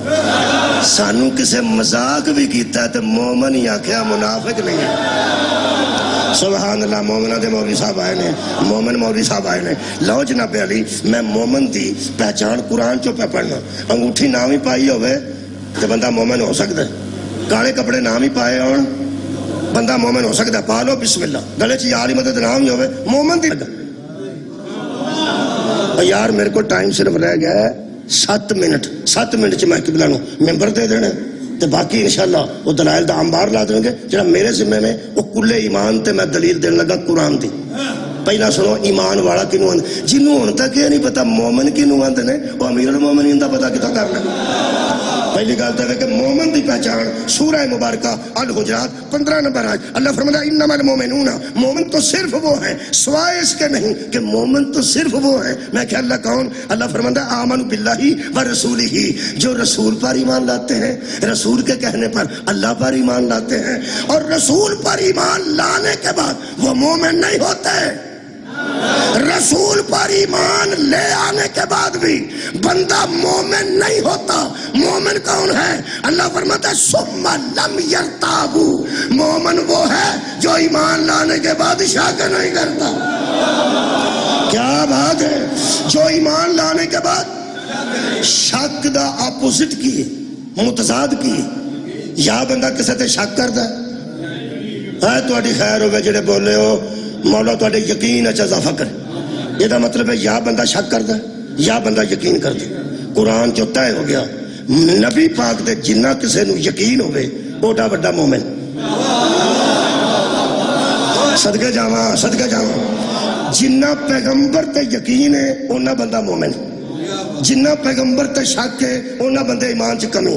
سانو کسے مذاق بھی کیتا ہے تے مومن ہی آکھیا منافق نہیں ہے سبحان اللہ مومنہ دے مولوی صاحب آئے نے مومن مولوی صاحب آئے نے لو جناب علی میں مومن دی پہچان قرآن چو پہ پڑھنا انگوٹھی نام ہی پائی ہوئے تو بندہ مومن ہو سکتا ہے کالے کپڑے نام ہی پائے اور بندہ مومن ہو سکتا ہے پا لو بسم اللہ گلے چی یاری مدد نام ہی ہوئے مومن دی یار میرے کو ٹائم صرف رہ گیا ہے 7 منٹ چ میں قبلہ نو ممبر دے دینے تے باقی انشاءاللہ وہ دلائل دا انبار لا دیں گے جڑا میرے ذمہ میں وہ کلے ایمان تے میں دلیل دینے لگا قرآن دی. پہلا سنو ایمان والا کنوں آندے جنوں ہن تک یہ نہیں پتا مومن کنوں آندے نے وہ امیر المومنین دا پتا کتھا کر لے. پہلی گل تے کہ مومن دی پہچان سورہ مبارکہ الحجرات 15 نمبر آج اللہ فرماتا ہے انما المومنون مومن تو صرف وہ ہیں سوائے اس کے نہیں کہ مومن تو صرف وہ ہیں. میں کہ اللہ کون اللہ فرماتا ہے آمن باللہ و رسولہ جو رسول پر ایمان لاتے ہیں رسول کے کہنے پر اللہ پر ایمان لاتے ہیں اور رسول پر ایمان لانے کے بعد وہ مومن نہیں ہوتے رسول پر ایمان لے آنے کے بعد بھی بندہ مومن نہیں ہوتا. مومن کون ہے اللہ فرماتا ہے ثم لم یرتابو مومن وہ ہے جو ایمان لانے کے بعد شک نہیں کرتا. کیا بات ہے جو ایمان لانے کے بعد شک دا اپوزٹ کی متضاد کی یا بندہ کسے تے شک کرتا ہے تو اڈی خیر ہوگا جڑے بولے ہو مولا تو اڈے یقین اچھا اضافہ کرے یہ دا مطلب ہے یا بندہ شک کرتا ہے یا بندہ یقین کرتا ہے. قرآن جو طے ہو گیا نبی پاک دے جنہ کسے نو یقین ہوئے اوٹا بڑا مومن صدقے جاواں جنہ پیغمبر تے یقین ہے انہا بندہ مومن، جنہ پیغمبر تے شک ہے انہا بندے ایمان چ کمی،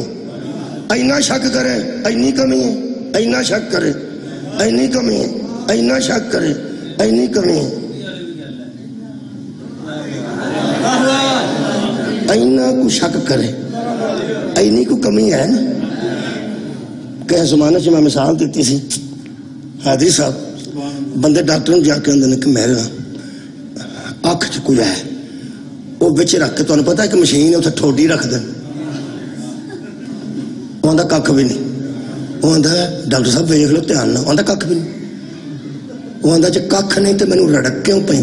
اینا شک کرے اینی کمی ہے، اینا شک کرے اینی کمی ہے، اینا شک کرے اینی کمی ہے، اینا کو شک کرے اینی کو کمی ہے نا۔ کہ زمانے سے میں مثال دیتی سی، حاضری صاحب بندے ڈاکٹر جا کے اندر کہ میرے اکھ چ کوئی ہے، وہ بچ رکھ کے تمہیں پتا ہے کہ مشین ہے اتنے ٹھوڈی رکھ دیں، وہ آدھا کھ بھی نہیں، وہ آدھا ڈاکٹر صاحب ویخ لو دھیان نہ، آدھا کھ بھی نہیں، وہ آدھا جی کھ نہیں تو مینو رڑک کیوں پہ،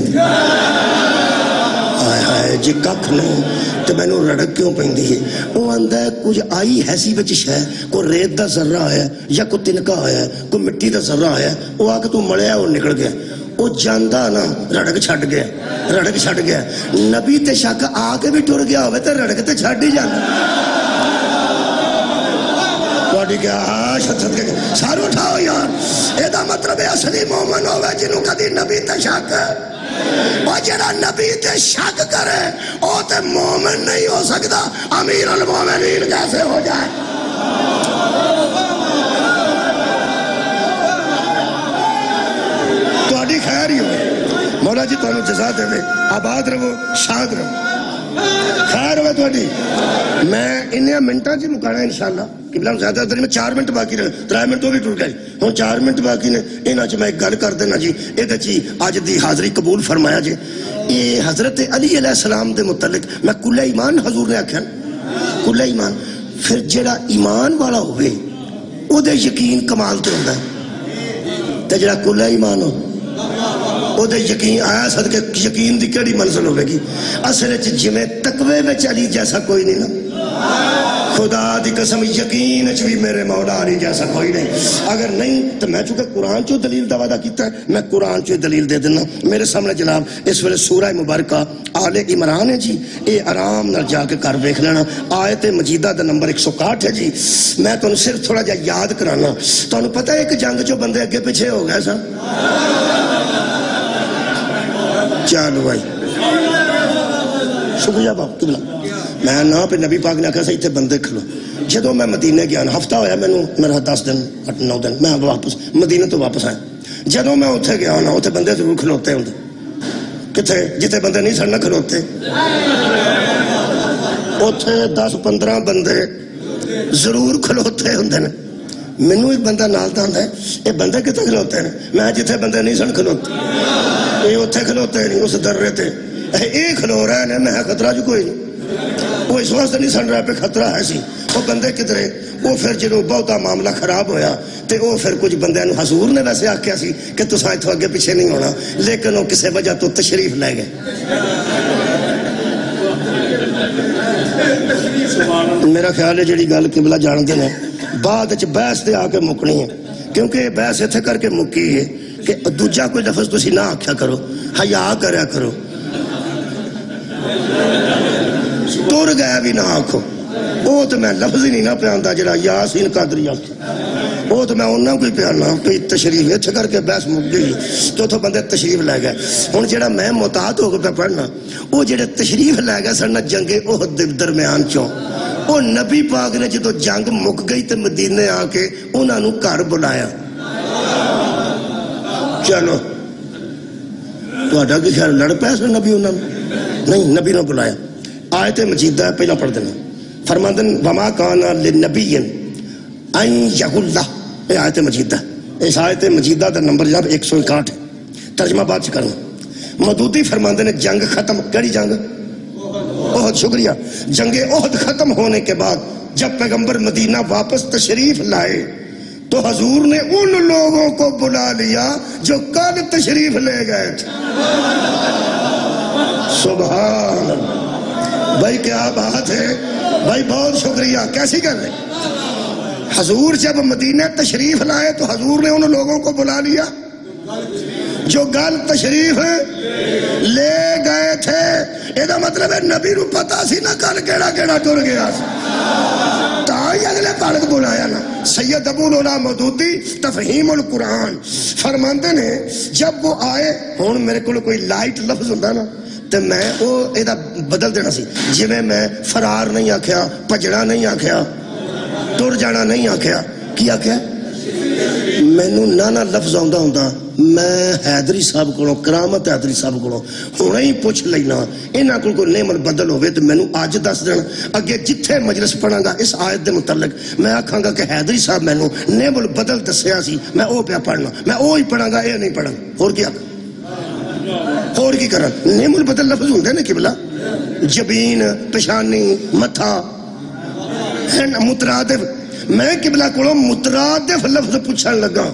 ہائے جی کھ نہیں تو مینو رڑک کیوں پہ ہے، وہ آدھا کچھ آئی ایسی بچش ہے، کوئی ریت دا ذرہ آیا یا کوئی تنکا آیا، کوئی مٹی دا ذرہ آیا، وہ آ کے تو مڑیا اور نکل گیا، وہ جاندہ نا رڑک چھٹ گیا، رڑک چھٹ گیا۔ نبی تے شک آ کے بھی ٹر گیا ہوئے تے رڑک تے چھٹ ہی جانا۔ کوڑی کیا شدت کے سارو اٹھاؤ یار، یہ دا مطلب ہے اصلی مومن ہوئے جنہوں کدی نبی تے شک ہے، اور جنہا نبی تے شک کرے او تے مومن نہیں ہو سکتا، امیر المومنین کیسے ہو جائے؟ توڑی خیر ہی ہو، مولا جی تو انہوں جزا دے دے، آباد رہو شاد رہو، خیر ہوئے توڑی۔ میں انہیں منٹا جی مکانا انشاءاللہ، قبلہ زیادہ در میں 4 منٹ باقی رہے، 3 منٹ تو بھی ٹوٹ گئے، ہوں 4 منٹ باقی نے، انہاں چھ میں ایک گل کر دینا جی، ایدہ چی آج دی حاضری قبول فرمایا جی۔ یہ حضرت علی علیہ السلام دے متعلق میں کل ایمان حضور نے آکھیا، کل ایمان، پھر جڑا ایمان والا ہوئے او دے یقین کمال تے ہوندہ ہے، تے جڑا کل ایمان ہو او دے یقین آیا صدقے یقین دی کیڑی منزل ہوئے گی؟ اصل جمیں تقوی میں چلی جیسا کوئی نہیں نا، خدا دی قسم یقین بھی میرے مولا علی جیسا کوئی نہیں، اگر نہیں تو میں چونکہ قرآن چو دلیل دا وعدہ کیتا ہے، میں قرآن چو دلیل دے دینا۔ میرے سامنے جناب اس ویلے سورہ مبارکہ آل عمران ہے جی، اے آرام نہ جا کے کر دیکھ لینا، آیت مجیدہ دا نمبر 161 ہے جی۔ میں تو صرف تھوڑا جا یاد کرانا، تو انہوں پتہ ہے کہ جنگ جو بندے اگے پیچھے ہو گئے سا، چلو بھائی شکریہ باپ قبلہ، میں نا پہ نبی پاک نے کہا سا اتنے بندے کھلو، جدو میں مدینہ گیا ہفتہ ہویا میں میرا 10 دن 9 دن میں واپس مدینہ تو واپس آیا، جدو میں اتھے گیا ہونا اتھے بندے ضرور کھلوتے ہوں، کتھے جتے بندے نہیں سڑنا کھلوتے، اتھے 10-15 بندے ضرور کھلوتے ہوں نے، منو ایک بندہ نالتا ہوں ہے، یہ بندے کتے کھلوتے ہیں، میں جتے بندے نہیں سن کھلوتے، یہ اتھے کھلوتے نہیں، اس در رہے تھے، یہ کھلو رہا ہے، میں خطرہ جو کوئی نہیں، وہ اس واسطے نہیں سن رہا پہ خطرہ ہے سی، وہ بندے کدھرے، وہ پھر جنہوں بہتا معاملہ خراب ہویا، تے وہ پھر کچھ بندے انہوں حضور نے ویسے آکھیا سی کہ تو سائیں تو آگے پیچھے نہیں ہونا، لیکن وہ کسے وجہ تو تشریف لے گئے۔ میرا خیال ہے جڑی گل قبلہ جان دے بعد اچھ بحث دے آکے مکنی ہے، کیونکہ یہ بحث اتھے کر کے مکی ہے کہ دوجہ کوئی لفظ تسی نہ آکھیا کرو، حیاء کریا کرو، تور گیا بھی نہ آکھو، وہ تو میں لفظ ہی نہیں نہ پیاندہ جڑا یاسین قادری آکھا، وہ تو میں انہوں کوئی پیانا کوئی تشریف اتھے کر کے بحث مک گئی، تو تو بندے تشریف لے گئے، ہون جڑا میں محتاط ہو کے پڑھنا، وہ جڑے تشریف لے گئے سرنا جنگ احد درمیان چوں، وہ نبی پاک نے جدو جنگ مک گئی تے مدینے آکے انہوں نے گھر بلایا، چلو تو اٹھا کی خیر لڑ پیسے نبی انہوں نے نہیں، نبی نے بلایا، آیت مجیدہ ہے پہلا پڑھ دینا، فرماندن وما کانا للنبی ان یغلہ، یہ آیت مجیدہ، اس آیت مجیدہ دا نمبر جناب 161 ہے، ترجمہ بات سے کرنا، مدودی فرماندن جنگ ختم، کیڑی جنگ؟ احد، شکریہ، جنگ احد ختم ہونے کے بعد جب پیغمبر مدینہ واپس تشریف لائے تو حضور نے ان لوگوں کو بلا لیا جو کل تشریف لے گئے تھے، سبحان اللہ، بھائی کیا بات ہے، بھائی بہت شکریہ، کیسی کر رہے؟ حضور جب مدینہ تشریف لائے تو حضور نے ان لوگوں کو بلا لیا جو گل تشریف لے گئے تھے، یہ مطلب ہے نبی رو پتا سی نہ کل کیڑا کیڑا ٹر گیا، تاہی اگلے پڑھ کے بلایا نا سید ابو العلا مودودی تفہیم القرآن فرماندے نے جب وہ آئے ہون میرے کو کوئی لائٹ لفظ ہوتا نا تو میں وہ ایدہ بدل دینا سی جی میں فرار نہیں آکھیا پجڑا نہیں آکھیا ٹر جانا نہیں آکھیا کی آکھیا مینو نانا لفظ آندا ہوندا میں حیدری صاحب کو کرامت حیدری صاحب کو ہونے ہی پوچھ لینا انہاں کو کوئی نعمت بدل ہوئے تو مینو آج دس دین اگے جتھے مجلس پڑھاں گا اس آیت دے متعلق میں آکھاں گا کہ حیدری صاحب مینو نعمت بدل دسیا سی میں او پیا پڑھنا میں او ہی پڑھاں گا اے نہیں پڑھاں اور کیا اور کی کرن نعمت بدل لفظ ہوندے نے قبلہ جبین پیشانی متھا مترادف میں قبلہ کو مترادف لفظ پوچھن لگا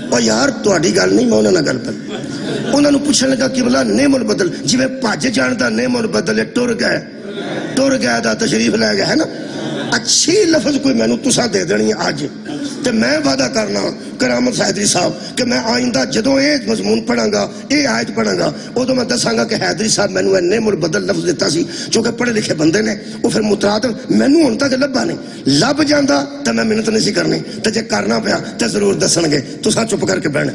اور یار تہاڈی گل نہیں میں انہاں نال گل پر انہاں نوں پوچھن لگا قبلہ نعم البدل جویں بھج جان دا نعم البدل ٹر گئے دا تشریف لے گیا ہے نا اچھی لفظ کوئی مینوں تساں دے دینی اج تے میں وعدہ کرنا کرامت حیدری صاحب کہ میں آئندہ جدوں اے مضمون پڑھاں گا اے آیت پڑھاں گا ادوں میں دساں گا کہ حیدری صاحب مینوں اے نعم البدل لفظ دیتا سی چونکہ پڑھے لکھے بندے نے وہ پھر مترادف مینوں ہن تک لبھا نہیں لب جاندا تے میں محنت نہیں سی کرنی تے جے کرنا پیا تے ضرور دسن گے تساں چپ کر کے بہنا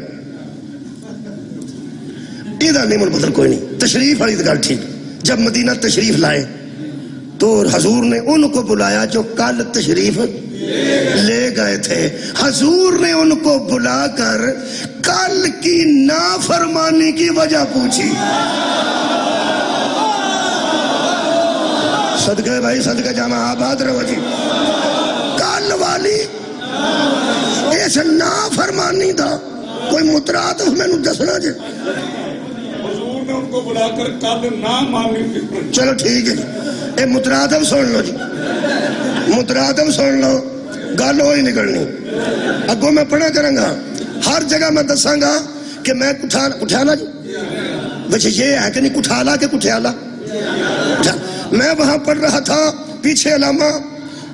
ایدہ نعم البدل کوئی نہیں تشریف والی گل ٹھیک جب مدینہ تشریف لائے تو حضور نے ان کو بلایا جو کل تشریف لے گئے تھے حضور نے ان کو بلا کر کل کی نافرمانی کی وجہ پوچھی صدقہ بھائی صدقہ جامع آباد رہو جی کل والی اس نافرمانی دا کوئی مترادف میں نو دسنا جے حضور نے ان کو بلا کر کل نہ مانی چلو ٹھیک ہے اے مترادف سن لو جی مترادف سن لو گل ہوئی نکلنی اگوں میں پڑھا کروں گا ہر جگہ میں دساں گا کہ میں کٹھالا جی ویسے یہ ہے کہ نہیں کٹھالا کہ کٹھیالا میں وہاں پڑھ رہا تھا پیچھے علامہ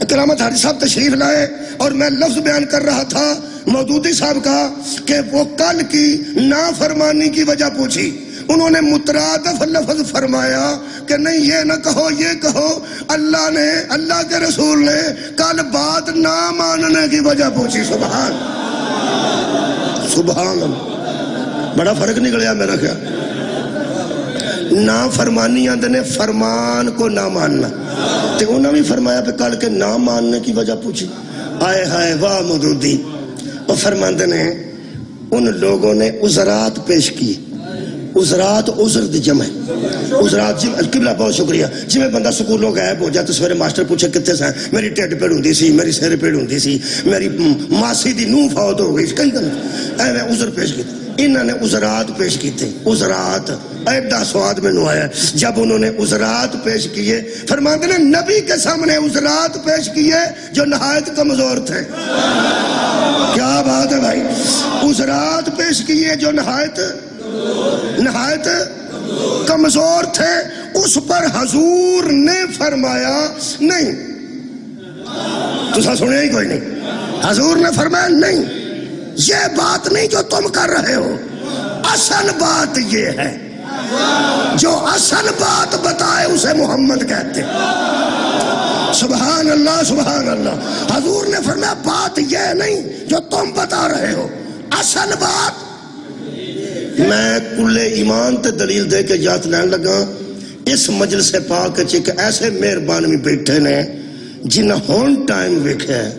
کرامت حیدری صاحب تشریف لائے اور میں لفظ بیان کر رہا تھا مودودی صاحب کا کہ وہ کل کی نافرمانی کی وجہ پوچھی انہوں نے مترادف لفظ فرمایا کہ نہیں یہ نہ کہو یہ کہو اللہ نے اللہ کے رسول نے کل بات نہ ماننے کی وجہ پوچھی سبحان اللہ بڑا فرق نکلیا میرا خیال نافرمانی آندے نے فرمان کو نہ ماننا تے انہوں نے فرمایا پہ کل کے نہ ماننے کی وجہ پوچھی آئے ہائے واہ مودودی وہ فرماندے نے ان لوگوں نے عذرات پیش کی عذرات عذر دی جمع عذرات قبلہ بہت شکریہ جی میں بندہ سکولوں غائب ہو جاتا سویرے ماسٹر پوچھے کتے سے میری ٹیڈ پیڑ ہوندی سی میری سیر پیڑ ہوندی سی میری ماسی دی نو فوت ہو گئی کئی گل اے میں عذر پیش کی انہوں نے عذرات پیش کی تھے عذرات ایڈا سواد میں نو آیا جب انہوں نے عذرات پیش کیے فرماتے ہیں نبی کے سامنے عذرات پیش کیے جو نہایت کمزور تھے کیا بات ہے بھائی عذرات پیش کیے جو نہایت کمزور تھے اس پر حضور نے فرمایا نہیں تو سنے ہی کوئی نہیں حضور نے فرمایا نہیں یہ بات نہیں جو تم کر رہے ہو اصل بات یہ ہے جو اصل بات بتائے اسے محمد کہتے سبحان اللہ سبحان اللہ حضور نے فرمایا بات یہ نہیں جو تم بتا رہے ہو اصل بات میں کل ایمان تے دلیل دے کے یاد لین لگا اس مجلس پاک ایک ایسے مہربان بھی بیٹھے نے جنہیں ہون ٹائم ویکھے ہے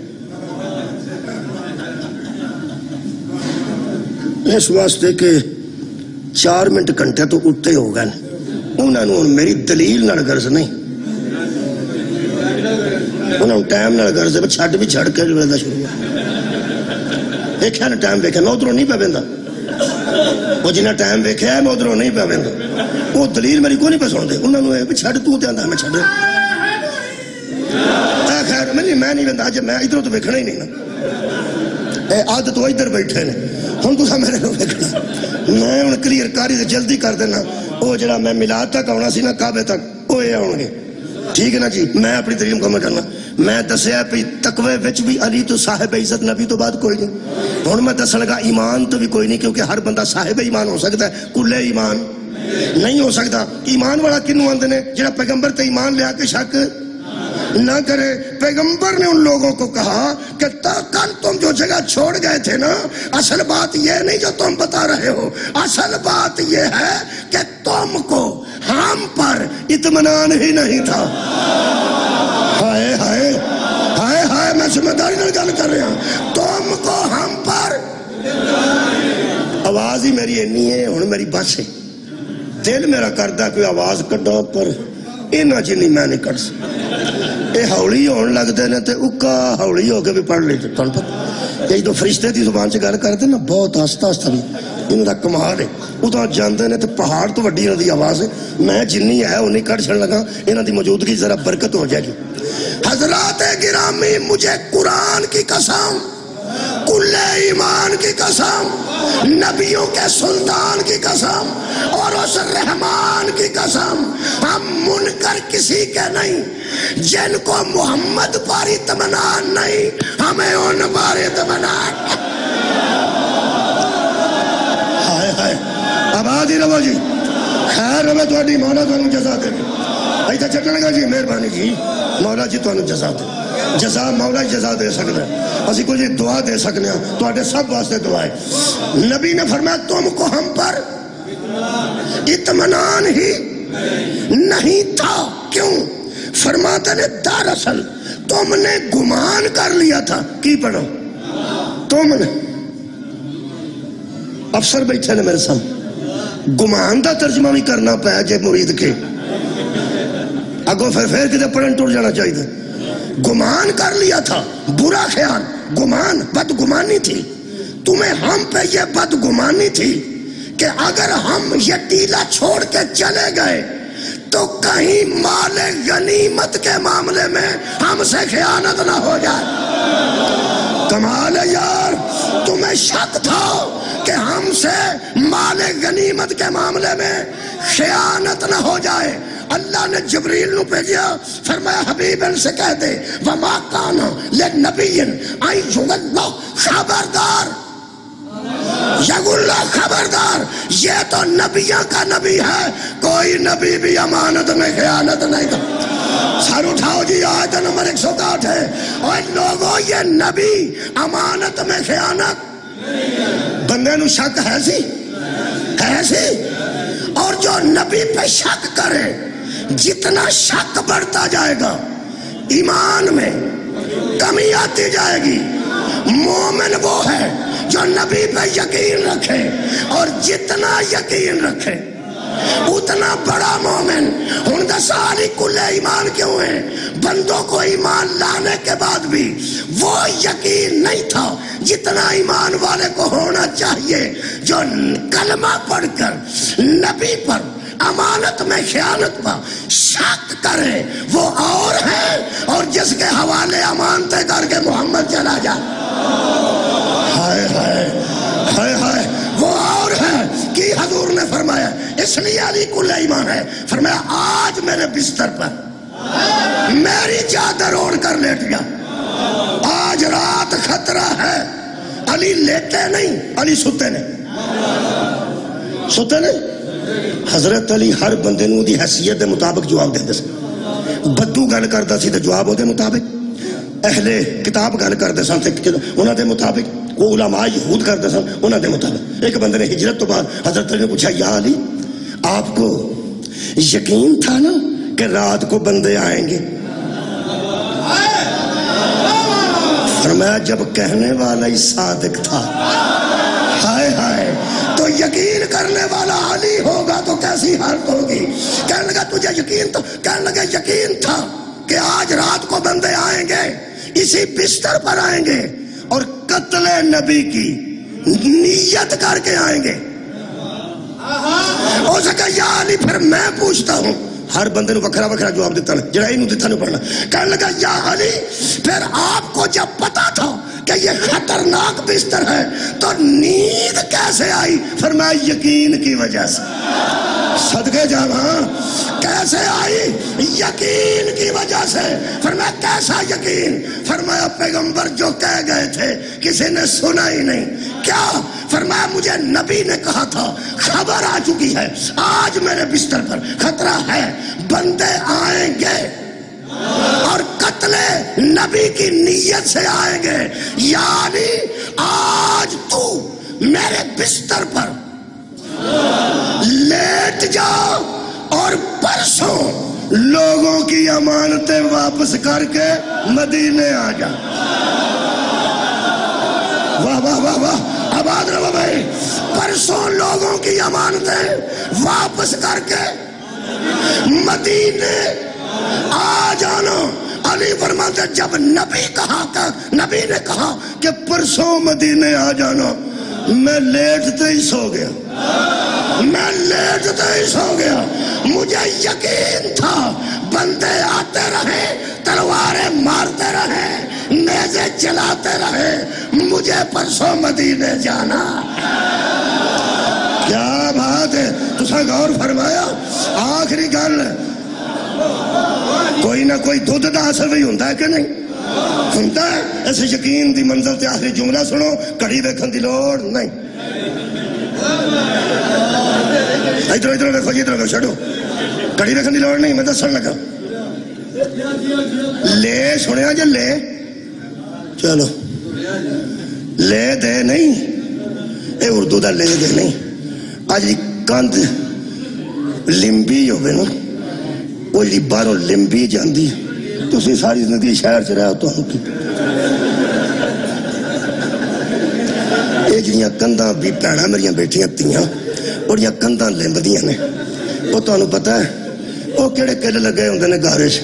اس واسطے کہ 4 منٹ گھنٹے تو اٹھتے ہو گئے انہوں نے میری دلیل نال غرض نہیں انہوں نے ٹائم نال غرض ہے چھڑ بھی چھڑ کے جو شروع دیکھا نا ٹائم ویکھا میں ادھروں نہیں پہ بیندا وہ جنہیں ٹائم ویکھا ہے میں ادھروں نہیں پہ بیندا وہ دلیل میری کوئی نہیں پہ سن دے انہوں نے چھڑ تو آندا میں چھڑ خیر میں نہیں بیندا اج میں ادھروں تو ویکھنا ہی نہیں نا عادت تو ادھر بیٹھے نے ہوں تو میرے کو ویکھنا میں ہوں کلیئر کاری سے جلدی کر دینا وہ جڑا میں میلاد تک آنا سی نا کعبے تک وہ یہ آؤ گے ٹھیک ہے نا جی میں اپنی دلیل مکمل کرنا میں دسیا پی تقوی وچ بھی علی تو صاحب عزت نبی تو بعد کوئی نہیں ہوں میں دس لگا ایمان تو بھی کوئی نہیں کیونکہ ہر بندہ صاحب ایمان ہو سکتا ہے کلے ایمان نہیں ہو سکتا ایمان والا کنوں آندے نے جڑا پیغمبر تے ایمان لیا کے شک نہ کرے۔ پیغمبر نے ان لوگوں کو کہا کہ کل تم جو جگہ چھوڑ گئے تھے نا، اصل بات یہ نہیں جو تم بتا رہے ہو، اصل بات یہ ہے کہ تم کو ہم پر اطمینان ہی نہیں تھا۔ ہائے ہائے ہائے ہائے، میں ذمہ داری نال گل کر رہا ہوں، تم کو ہم پر۔ آواز ہی میری اینی ہے، ہن میری بس ہے، دل میرا کردا کوئی آواز کڈا، پر اینا جنی میں نہیں کر سکتا۔ اے ہولی ہون لگتے ہیں تے اکا ہولی ہو کے بھی پڑھ لیتے، تھوڑا پتہ یہ جو فرشتے دی زبان سے گل کرتے ہیں نا، بہت آہستہ آہستہ بھی انہوں دا کمال ہے، ادھر جاندے نے تے پہاڑ تو وڈی انہوں دی آواز ہے، میں جنی ہے انہیں کٹ چھڑ لگا، انہوں دی موجودگی ذرا برکت ہو جائے گی۔ حضرات گرامی، مجھے قرآن کی قسم، کل ایمان کی قسم، نبیوں کے سلطان کی قسم اور اس رحمان کی قسم، ہم منکر کسی کے نہیں، جن کو محمد پر اطمینان نہیں، ہمیں ان پر اطمینان۔ ہائے ہائے، آباد ہی رہو جی، خیر رہے تھوڑی، مولا تھوڑی جزا دے۔ ایسا چکنے گا جی، مہربانی جی، مولا جی تھوڑی جزا دے، جزا مولا جزا دے سکتے ہیں، اسی کو جی دعا دے سکتے ہیں، تھوڑے سب واسطے دعا ہے۔ نبی نے فرمایا تم کو ہم پر اطمینان ہی نہیں تھا، کیوں؟ فرماتے نے دراصل تم نے گمان کر لیا تھا۔ کی پڑھو؟ تم نے، افسر بیٹھے نے میرے سامنے، گمان دا ترجمہ بھی کرنا پایا جے مرید کے اگو پھر کدے پڑھن ٹر جانا چاہیے۔ گمان کر لیا تھا، برا خیال، گمان، بدگمانی تھی تمہیں ہم پہ، یہ بدگمانی تھی کہ اگر ہم یہ ٹیلا چھوڑ کے چلے گئے تو کہیں مال غنیمت کے معاملے میں ہم سے خیانت نہ ہو جائے۔ کمال ہے یار، تمہیں شک تھا کہ ہم سے مال غنیمت کے معاملے میں خیانت نہ ہو جائے۔ اللہ نے جبریل نو بھیجا، فرمایا حبیب ان سے کہہ دے وما کان لنبی ان یغل، خبردار یغل، خبردار، یہ تو نبیوں کا نبی ہے، کوئی نبی بھی امانت میں خیانت نہیں کرتا۔ سر اٹھاؤ جی، آیت نمبر 108 ہے، اور لوگوں یہ نبی امانت میں خیانت، بندے نو شک ہے سی، ہے سی، اور جو نبی پہ شک کرے، جتنا شک بڑھتا جائے گا ایمان میں کمی آتی جائے گی۔ مومن وہ ہے جو نبی پہ یقین رکھے، اور جتنا یقین رکھے اتنا بڑا مومن۔ ہن دسالی کل ایمان کیوں ہے؟ بندوں کو ایمان لانے کے بعد بھی وہ یقین نہیں تھا جتنا ایمان والے کو ہونا چاہیے، جو کلمہ پڑھ کر نبی پر امانت میں خیانت پر شک کرے وہ اور ہے، اور جس کے حوالے امانتیں کر کے محمد چلا جائے، ہائے ہائے ہائے ہائے، وہ اور ہے۔ کہ حضور نے فرمایا، اس لیے علی کل ایمان ہے، فرمایا آج میرے بستر پر میری چادر اوڑھ کر لیٹ گیا، آج رات خطرہ ہے۔ علی لیٹے نہیں، علی ستے نہیں، ستے نہیں۔ حضرت علی ہر بندے نو دی حیثیت دے مطابق جواب دے سی، بدو گل کردا سی تے جواب دے مطابق، اہل کتاب گل کردے سن تے انہاں دے مطابق، وہ علماء یہود کردے سن انہاں دے مطابق۔ ایک بندے نے ہجرت تو بعد حضرت علی نے پوچھا، یا علی آپ کو یقین تھا نا کہ رات کو بندے آئیں گے؟ فرمایا جب کہنے والا ہی صادق تھا، ہائے ہائے، تو یقین کرنے والا علی ہوگا تو کیسی حالت ہوگی؟ کہنے لگا تجھے یقین تھا؟ کہنے لگا یقین تھا کہ آج رات کو بندے آئیں گے، اسی بستر پر آئیں گے اور قتل نبی کی نیت کر کے آئیں گے۔ ہو سکا یا علی، پھر میں پوچھتا ہوں، ہر بندے نے وکھرا وکھرا جواب دیتا ہے، جڑا انہوں دیتا نہیں پڑھنا۔ کہنے لگا یا علی، پھر آپ کو جب پتا تھا کہ یہ خطرناک بستر ہے تو نیند کیسے آئی؟ فرمایا یقین کی وجہ سے۔ صدقے جاواں، کیسے آئی؟ یقین کی وجہ سے۔ فرمایا کیسا یقین؟ فرمایا پیغمبر جو کہہ گئے تھے کسی نے سنا ہی نہیں۔ کیا؟ فرمایا مجھے نبی نے کہا تھا خبر آ چکی ہے، آج میرے بستر پر خطرہ ہے، بندے آئیں گے، اور نبی کی نیت سے آئیں گے، یعنی آج تو میرے بستر پر لیٹ جا اور پرسوں لوگوں کی امانتیں واپس کر کے مدینے آ جا۔ واہ واہ واہ واہ، آباد رہو بھائی۔ پرسوں لوگوں کی امانتیں واپس کر کے مدینے آ جانا۔ علی فرماتے جب نبی نے کہا کہ پرسوں مدینے آ جانا، میں لیٹتے ہی سو گیا، مجھے یقین تھا بندے آتے رہے، تلواریں مارتے رہے، نیزے چلاتے رہے، مجھے پرسوں مدینے جانا۔ کیا بات ہے، تسا غور فرمایا؟ آخری گل، کوئی نہ کوئی دودھ دا اثر بھی ہوتا ہے کہ نہیں ہوتا ہے؟ ایسے یقین دی منزل تے آخری جملہ سنو، کڑی ویکھن دی لوڑ نہیں۔ ادھر دیکھو جی، ادھر چھڈو، کڑی ویکھن دی لوڑ نہیں، میں دسن لگا۔ لے سنیا جی، لے چلو، لے دے نہیں، اے اردو دا لے دے نہیں۔ آج کندھ لمبی ہوئے نا، وہ جی باہروں لمبی جاندی، تسی ساری زندگی شہر چ رہو تو یہ جڑیاں کندھاں بھی بھੈਣਾਂ میریاں بیٹھیاں تیاں بڑیاں کندھاں لمبدیاں نے، وہ تانوں پتہ ہے وہ کہڑے کل لگے ہوندے نے گارے چ،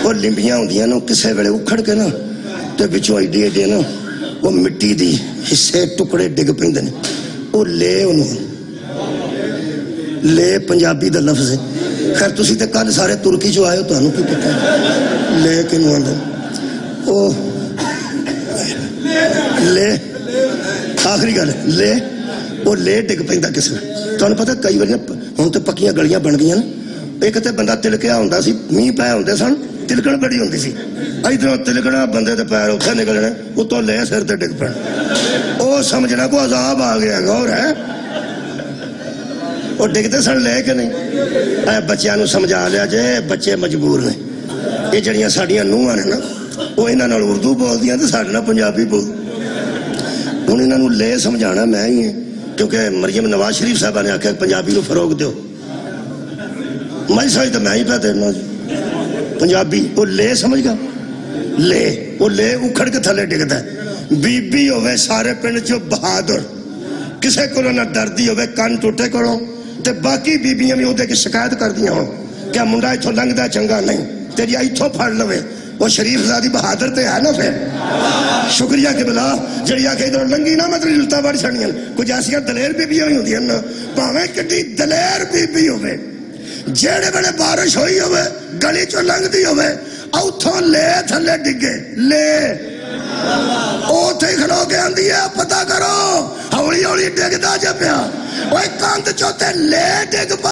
وہ لمبیاں ہوندیاں نا، کسے ویلے اکھڑ کے نا تے وچوں ایڈے ایڈے نا وہ مٹی دی حصے ٹکڑے ڈگ پیندے نے، وہ لے انہوں لے پنجابی دا لفظ ہے۔ خیر تسی تے کل سارے ترکی جو آئے ہو تو کی پتہ ہے لے کنوں آندے، او لے آخری گل لے، وہ لے ڈگ پیندا کس نے۔ تانوں پتہ کئی واریاں ہن تے پکیاں گلیاں بن گئیاں نا، ایک تے بندہ تلکیا ہوندا سی، میਂہ پے ہوندے سن، تلکن بڑی ہوندی سی، ادھروں تلکنا بندے دے پیر اوتھے نکلنے، اتوں لے سر تے ڈگ پڑنا، او سمجھنا کو عذاب آ گیا۔ غور ہے، وہ ڈگتے سن لے کے نہیں۔ اے بچیاں نو سمجھا لیا جے، بچے مجبور نے، یہ جڑیاں ساڈیاں نوہاں نے نا، وہ انہاں نال اردو بولدیاں تے ساڈے نال پنجابی بول۔ ہن انہاں نو لے سمجھانا میں ہی ہے، کیونکہ مریم نواز شریف صاحبہ نے آخیا پنجابی نو فروغ دیو، میں سمجھ تو میں ہی پہ دینا پنجابی۔ وہ لے سمجھ گا، لے وہ لے اکھڑ کے تھلے ڈگتا ہے۔ بی بی ہوئے سارے پنڈ چو بہادر، کسے کو نہ ڈردی ہوئے کن ٹوٹے کرو، تے باقی بیبیاں بھی ہوتے کی شکایت کر دیا ہوں کیا منڈا اتھو لنگدا چنگا نہیں، تیری اتھو پھڑ لوے، وہ شریف زادی بہادر تے ہے نا۔ پھر شکریہ کہ بلا جڑی آ کے ادھر لنگی نہ مطلب للتا بڑھ چھڑیاں، کچھ ایسیاں دلیر بیبیاں بھی ہوندی ہیں نا، پاویں کڈی دلیر بیبی ہوئے، جیڑے بڑے بارش ہوئی ہوئے گلی چو لنگ دی ہوئے، اتھوں لے تھلے ڈگے، لے اوتھے کھلو کے آندی ہے پتہ کرو، ہولی ہولی ڈگدا جا پیا، وہ کاند چوتے لے ڈگ